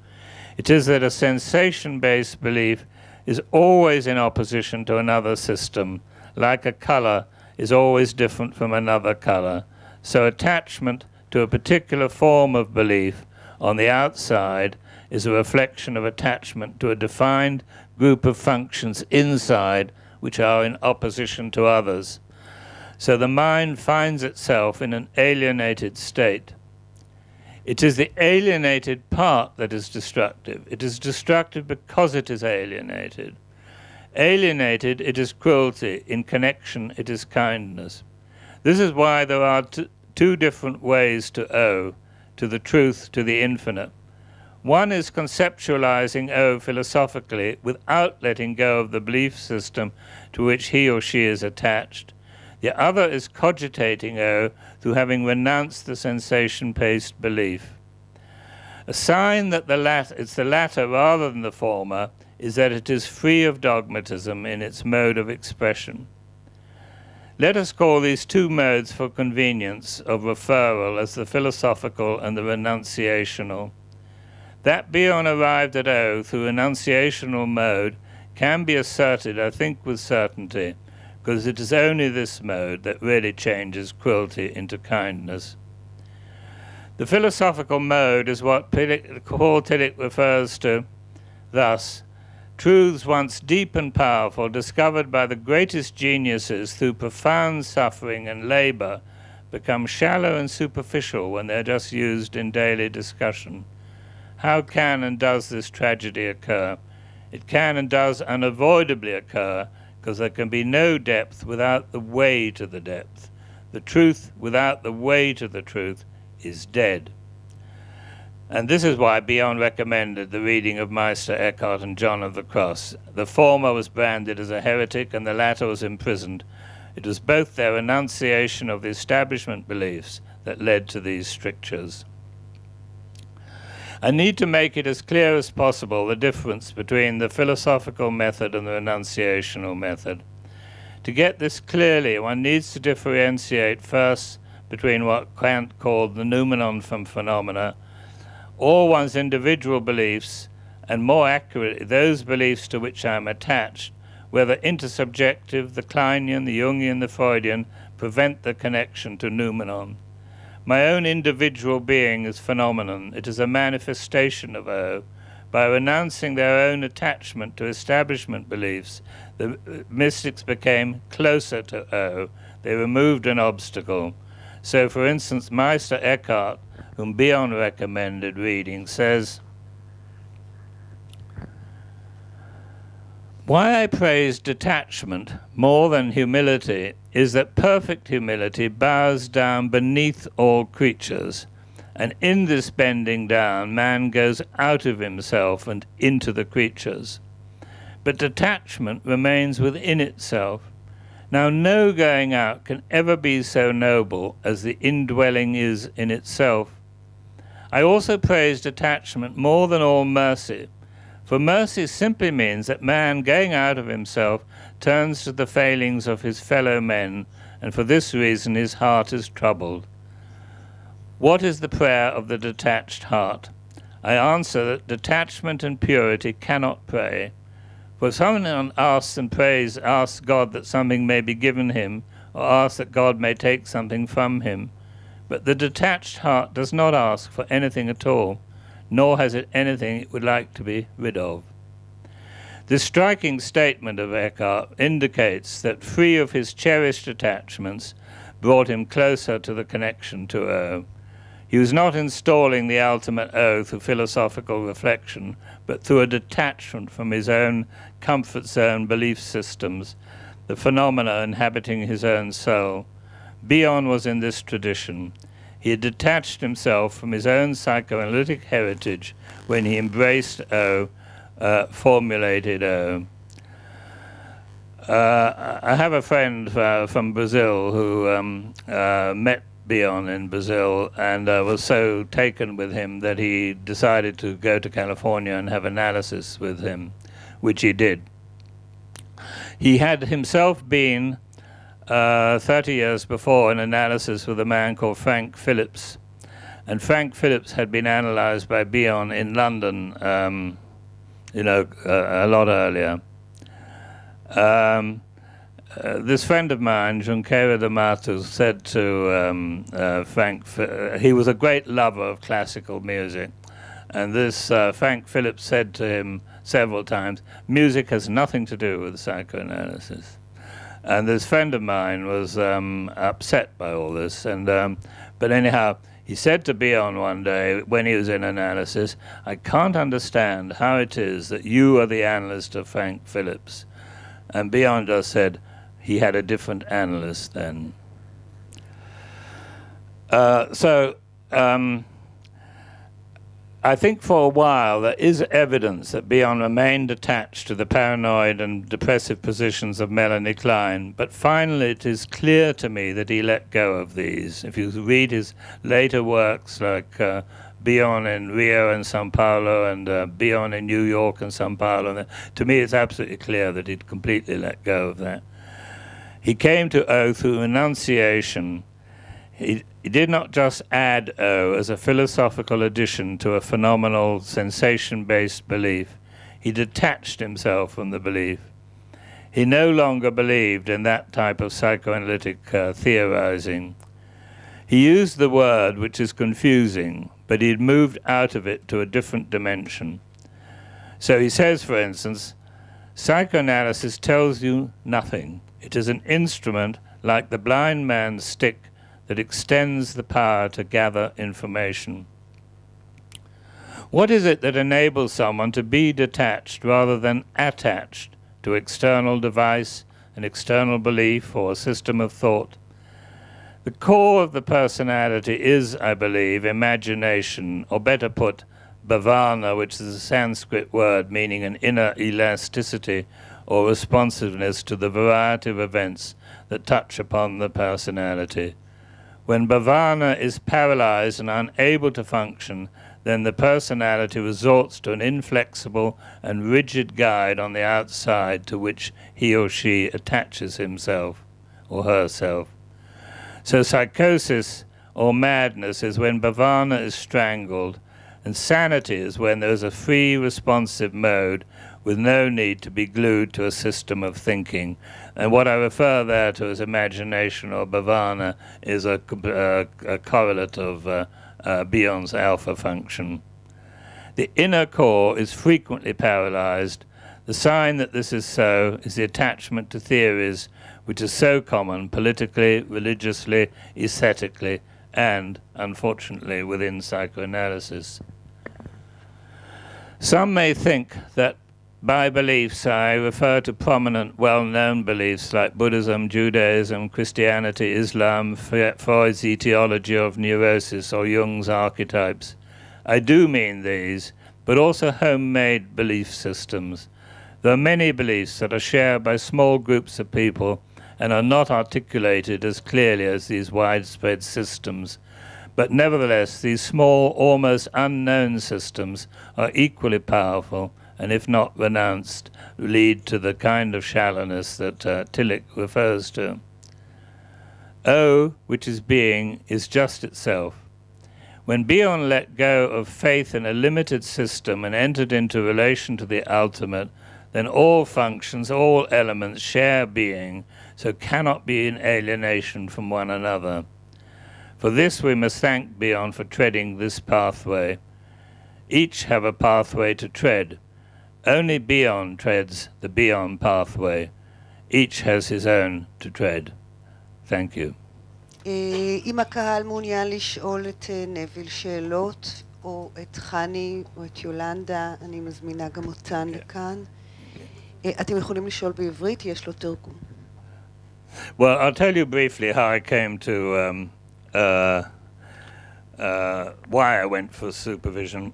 It is that a sensation-based belief is always in opposition to another system, like a color is always different from another color. So attachment to a particular form of belief on the outside is a reflection of attachment to a defined group of functions inside which are in opposition to others. So the mind finds itself in an alienated state. It is the alienated part that is destructive. It is destructive because it is alienated. Alienated, it is cruelty. In connection, it is kindness. This is why there are two different ways to O, to the truth, to the infinite. One is conceptualizing O philosophically without letting go of the belief system to which he or she is attached. The other is cogitating O through having renounced the sensation-based belief. A sign that it's the latter rather than the former is that it is free of dogmatism in its mode of expression. Let us call these two modes for convenience of referral as the philosophical and the renunciational. That Bion arrived at O through renunciational mode can be asserted, I think, with certainty, because it is only this mode that really changes cruelty into kindness. The philosophical mode is what Paul Tillich refers to thus: truths once deep and powerful, discovered by the greatest geniuses through profound suffering and labor, become shallow and superficial when they're just used in daily discussion. How can and does this tragedy occur? It can and does unavoidably occur, because there can be no depth without the way to the depth. The truth without the way to the truth is dead. And this is why Bion recommended the reading of Meister Eckhart and John of the Cross. The former was branded as a heretic and the latter was imprisoned. It was both their renunciation of the establishment beliefs that led to these strictures. I need to make it as clear as possible the difference between the philosophical method and the renunciational method. To get this clearly, one needs to differentiate first between what Kant called the noumenon from phenomena, all one's individual beliefs, and more accurately, those beliefs to which I am attached, whether intersubjective, the Kleinian, the Jungian, the Freudian, prevent the connection to noumenon. My own individual being is phenomenon. It is a manifestation of O. By renouncing their own attachment to establishment beliefs, the mystics became closer to O. They removed an obstacle. So, for instance, Meister Eckhart, whom Bion recommended reading, says, "Why I praise detachment more than humility is that perfect humility bows down beneath all creatures, and in this bending down man goes out of himself and into the creatures. But detachment remains within itself. Now no going out can ever be so noble as the indwelling is in itself. I also praise detachment more than all mercy, for mercy simply means that man, going out of himself, turns to the failings of his fellow men, and for this reason his heart is troubled. What is the prayer of the detached heart? I answer that detachment and purity cannot pray. For if someone asks and prays, asks God that something may be given him, or asks that God may take something from him, but the detached heart does not ask for anything at all, nor has it anything it would like to be rid of." This striking statement of Eckhart indicates that, free of his cherished attachments, brought him closer to the connection to O. He was not installing the ultimate O through philosophical reflection, but through a detachment from his own comfort zone belief systems, the phenomena inhabiting his own soul. Bion was in this tradition. He had detached himself from his own psychoanalytic heritage when he embraced O, formulated O. I have a friend from Brazil who met Bion in Brazil and was so taken with him that he decided to go to California and have analysis with him, which he did. He had himself been 30 years before an analysis with a man called Frank Phillips, and Frank Phillips had been analyzed by Bion in London, a lot earlier. This friend of mine, Junqueira de Matos, said to Frank, he was a great lover of classical music, and this Frank Phillips said to him several times, music has nothing to do with psychoanalysis. And this friend of mine was upset by all this, and but anyhow, he said to Bion one day when he was in analysis, "I can't understand how it is that you are the analyst of Frank Phillips." And Bion just said he had a different analyst then. I think for a while there is evidence that Bion remained attached to the paranoid and depressive positions of Melanie Klein, but finally it is clear to me that he let go of these. If you read his later works like Bion in Rio and Sao Paulo and Bion in New York and Sao Paulo. And to me, it's absolutely clear that he'd completely let go of that. He came to O through enunciation. He did not just add O as a philosophical addition to a phenomenal sensation-based belief. He detached himself from the belief. He no longer believed in that type of psychoanalytic theorizing. He used the word, which is confusing, but he had moved out of it to a different dimension. So he says, for instance, psychoanalysis tells you nothing. It is an instrument like the blind man's stick that extends the power to gather information. What is it that enables someone to be detached rather than attached to external device, an external belief, or a system of thought? The core of the personality is, I believe, imagination, or better put, bhavana, which is a Sanskrit word meaning an inner elasticity or responsiveness to the variety of events that touch upon the personality. When bhavana is paralyzed and unable to function, then the personality resorts to an inflexible and rigid guide on the outside to which he or she attaches himself or herself. So psychosis or madness is when bhavana is strangled, and sanity is when there is a free responsive mode with no need to be glued to a system of thinking. And what I refer there to as imagination or bhavana is a correlate of Bion's alpha function. The inner core is frequently paralyzed. The sign that this is so is the attachment to theories which is so common politically, religiously, aesthetically, and, unfortunately, within psychoanalysis. Some may think that by beliefs I refer to prominent, well-known beliefs like Buddhism, Judaism, Christianity, Islam, Freud's etiology of neurosis, or Jung's archetypes. I do mean these, but also homemade belief systems. There are many beliefs that are shared by small groups of people and are not articulated as clearly as these widespread systems. But nevertheless, these small, almost unknown systems are equally powerful, and if not renounced, lead to the kind of shallowness that Tillich refers to. O, which is being, is just itself. When Bion let go of faith in a limited system and entered into relation to the ultimate, then all functions, all elements share being, so cannot be in alienation from one another. For this we must thank Bion for treading this pathway. Each have a pathway to tread. Only Bion treads the Bion pathway. Each has his own to tread. Thank you. אם הקהל מעוניין לשאול את נוויל שאלות, או את חני, או את יולנדה, אני מזמינה גם אותן לכאן. אתם יכולים לשאול בעברית, יש לו תרגום. Well, I'll tell you briefly how I came to why I went for supervision.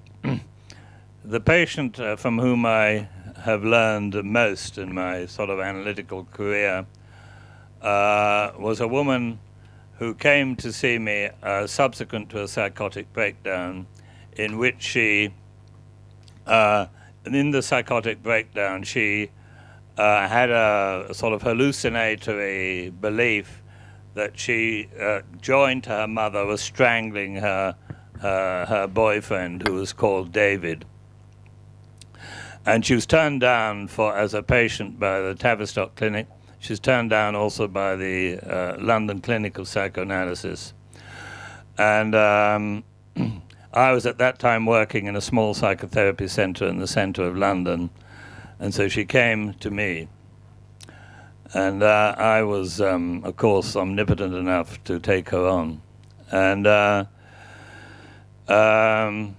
The patient from whom I have learned most in my sort of analytical career was a woman who came to see me subsequent to a psychotic breakdown, in which she, in the psychotic breakdown, she had a sort of hallucinatory belief that she, joined to her mother, was strangling her boyfriend, who was called David. And she was turned down as a patient by the Tavistock Clinic. She was turned down also by the London Clinic of Psychoanalysis. And I was at that time working in a small psychotherapy centre in the centre of London. And so she came to me. And I was, of course, omnipotent enough to take her on. And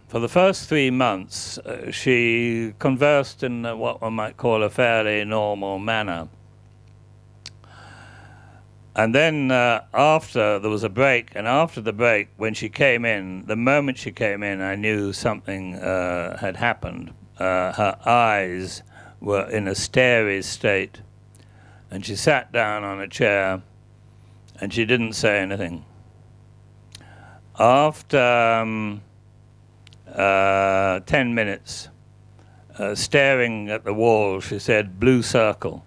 for the first 3 months, she conversed in what one might call a fairly normal manner. And then after there was a break, and after the break, when she came in, the moment she came in, I knew something had happened. Her eyes were in a starry state, and she sat down on a chair, and she didn't say anything. After 10 minutes, staring at the wall, she said, "Blue circle."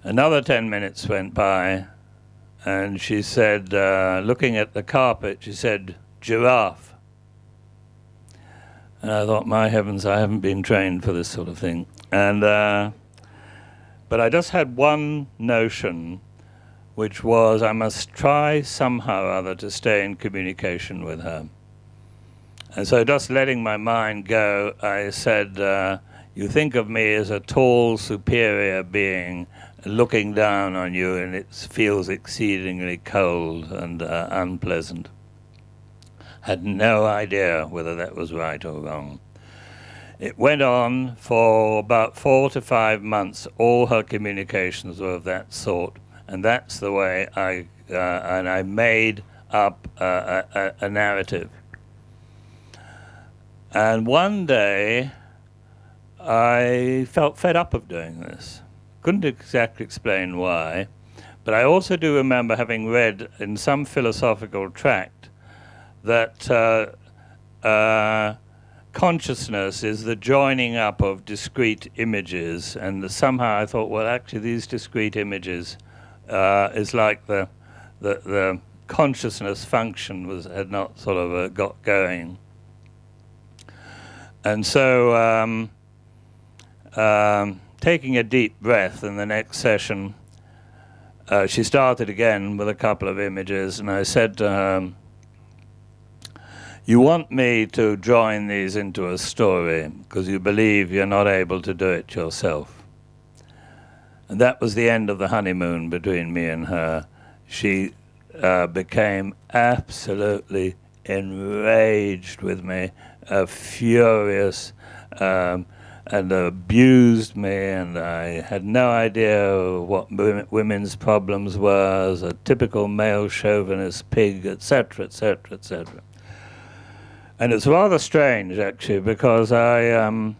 Another 10 minutes went by, and she said, looking at the carpet, she said, "Giraffe." And I thought, my heavens, I haven't been trained for this sort of thing. And but I just had one notion, which was I must try somehow or other to stay in communication with her. And so just letting my mind go, I said, you think of me as a tall, superior being looking down on you, and it feels exceedingly cold and unpleasant. Had no idea whether that was right or wrong. It went on for about 4 to 5 months. All her communications were of that sort, and that's the way I made up a narrative. And one day, I felt fed up of doing this. Couldn't exactly explain why, but I also do remember having read in some philosophical tract that consciousness is the joining up of discrete images, and somehow I thought, well, actually these discrete images is like the consciousness function had not sort of got going. And so taking a deep breath in the next session, she started again with a couple of images, and I said to her, "You want me to join these into a story because you believe you're not able to do it yourself." And that was the end of the honeymoon between me and her. She became absolutely enraged with me, furious, and abused me, and I had no idea what women's problems were, as a typical male chauvinist pig, etc., etc., etc. And it's rather strange, actually, because I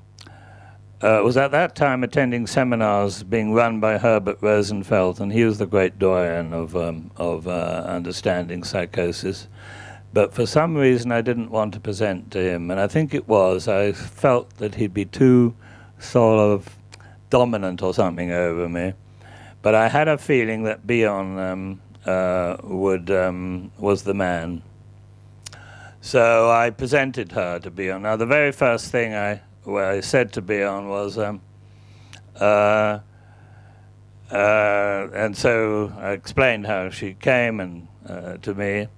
was at that time attending seminars being run by Herbert Rosenfeld, and he was the great doyen of understanding psychosis. But for some reason, I didn't want to present to him, and I think it was, I felt that he'd be too sort of dominant or something over me. But I had a feeling that Bion was the man. So I presented her to Bion. Now, the very first thing I said to Bion was, and so I explained how she came and to me.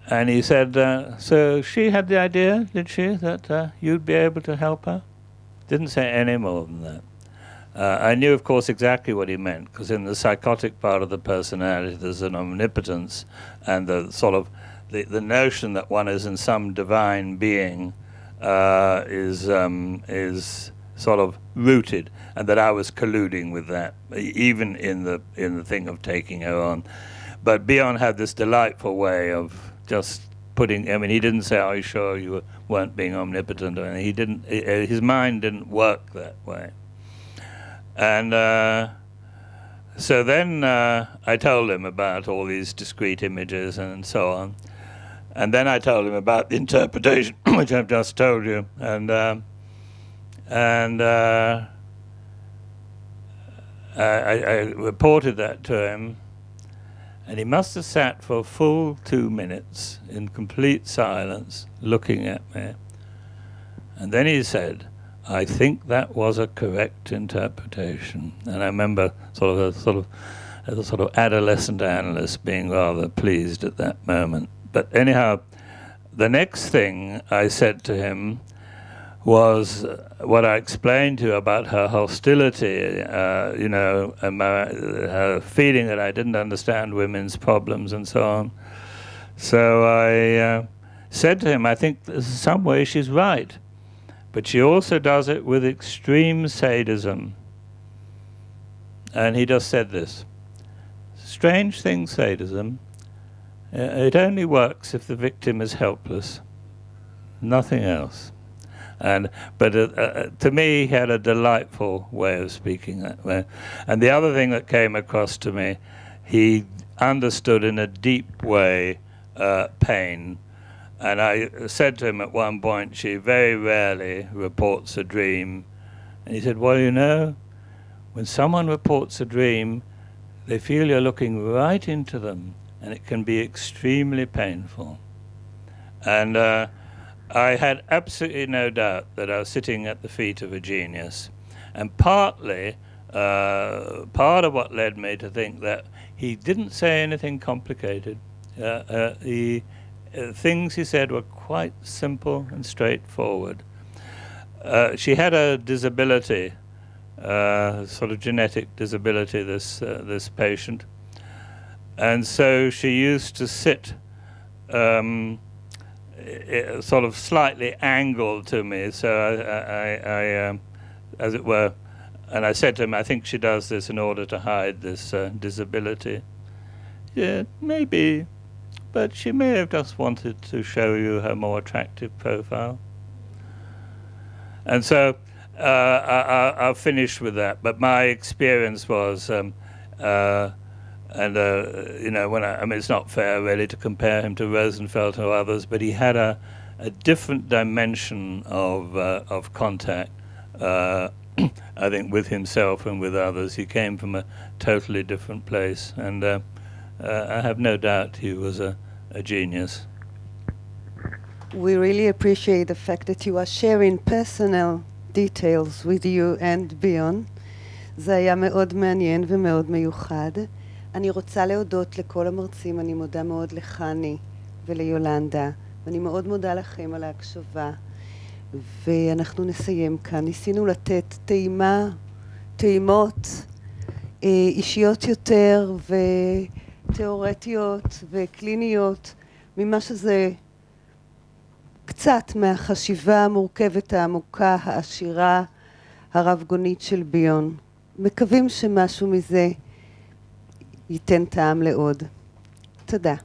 And he said, so she had the idea, did she, that you'd be able to help her? Didn't say any more than that. I knew, of course, exactly what he meant, because in the psychotic part of the personality, there's an omnipotence and the sort of the notion that one is in some divine being is sort of rooted, and that I was colluding with that, even in the thing of taking her on. But Bion had this delightful way of just putting, I mean, he didn't say, "Are you sure you weren't being omnipotent?" or anything. He didn't, his mind didn't work that way. And so then I told him about all these discrete images and so on. And then I told him about the interpretation, which I've just told you. And I reported that to him. And he must have sat for a full 2 minutes in complete silence, looking at me. And then he said, "I think that was a correct interpretation." And I remember as a sort of adolescent analyst being rather pleased at that moment. But anyhow, the next thing I said to him was what I explained to you about her hostility, you know, and her feeling that I didn't understand women's problems and so on. So I said to him, I think in some way she's right, but she also does it with extreme sadism. And he just said this: "Strange thing, sadism. It only works if the victim is helpless, nothing else." But to me, he had a delightful way of speaking that way. And the other thing that came across to me, he understood in a deep way pain. And I said to him at one point, she very rarely reports a dream. And he said, well, you know, when someone reports a dream, they feel you're looking right into them, and it can be extremely painful. And I had absolutely no doubt that I was sitting at the feet of a genius. And partly, part of what led me to think that he didn't say anything complicated. Things he said were quite simple and straightforward. She had a disability, sort of genetic disability, this patient. And so she used to sit sort of slightly angled to me, so I as it were, and I said to him, I think she does this in order to hide this disability. Yeah, maybe, but she may have just wanted to show you her more attractive profile. And so I'll finish with that. But my experience was, you know, I mean, it's not fair really to compare him to Rosenfeld or others, but he had a different dimension of contact. I think with himself and with others, he came from a totally different place, and I have no doubt he was a genius. We really appreciate the fact that you are sharing personal details with you and ביון. זה היה מאוד מעניין ומאוד מיוחד. אני רוצה להודות לכל המרצים, אני מודה מאוד לחני וליולנדה, ואני מאוד מודה לכם על ההקשבה. ואנחנו נסיים כאן. ניסינו לתת טעימות אישיות יותר ותיאורטיות וקליניות, ממה שזה קצת מהחשיבה המורכבת, העמוקה, העשירה, הרב-גונית של ביון. מקווים שמשהו מזה ייתן טעם לעוד. תודה.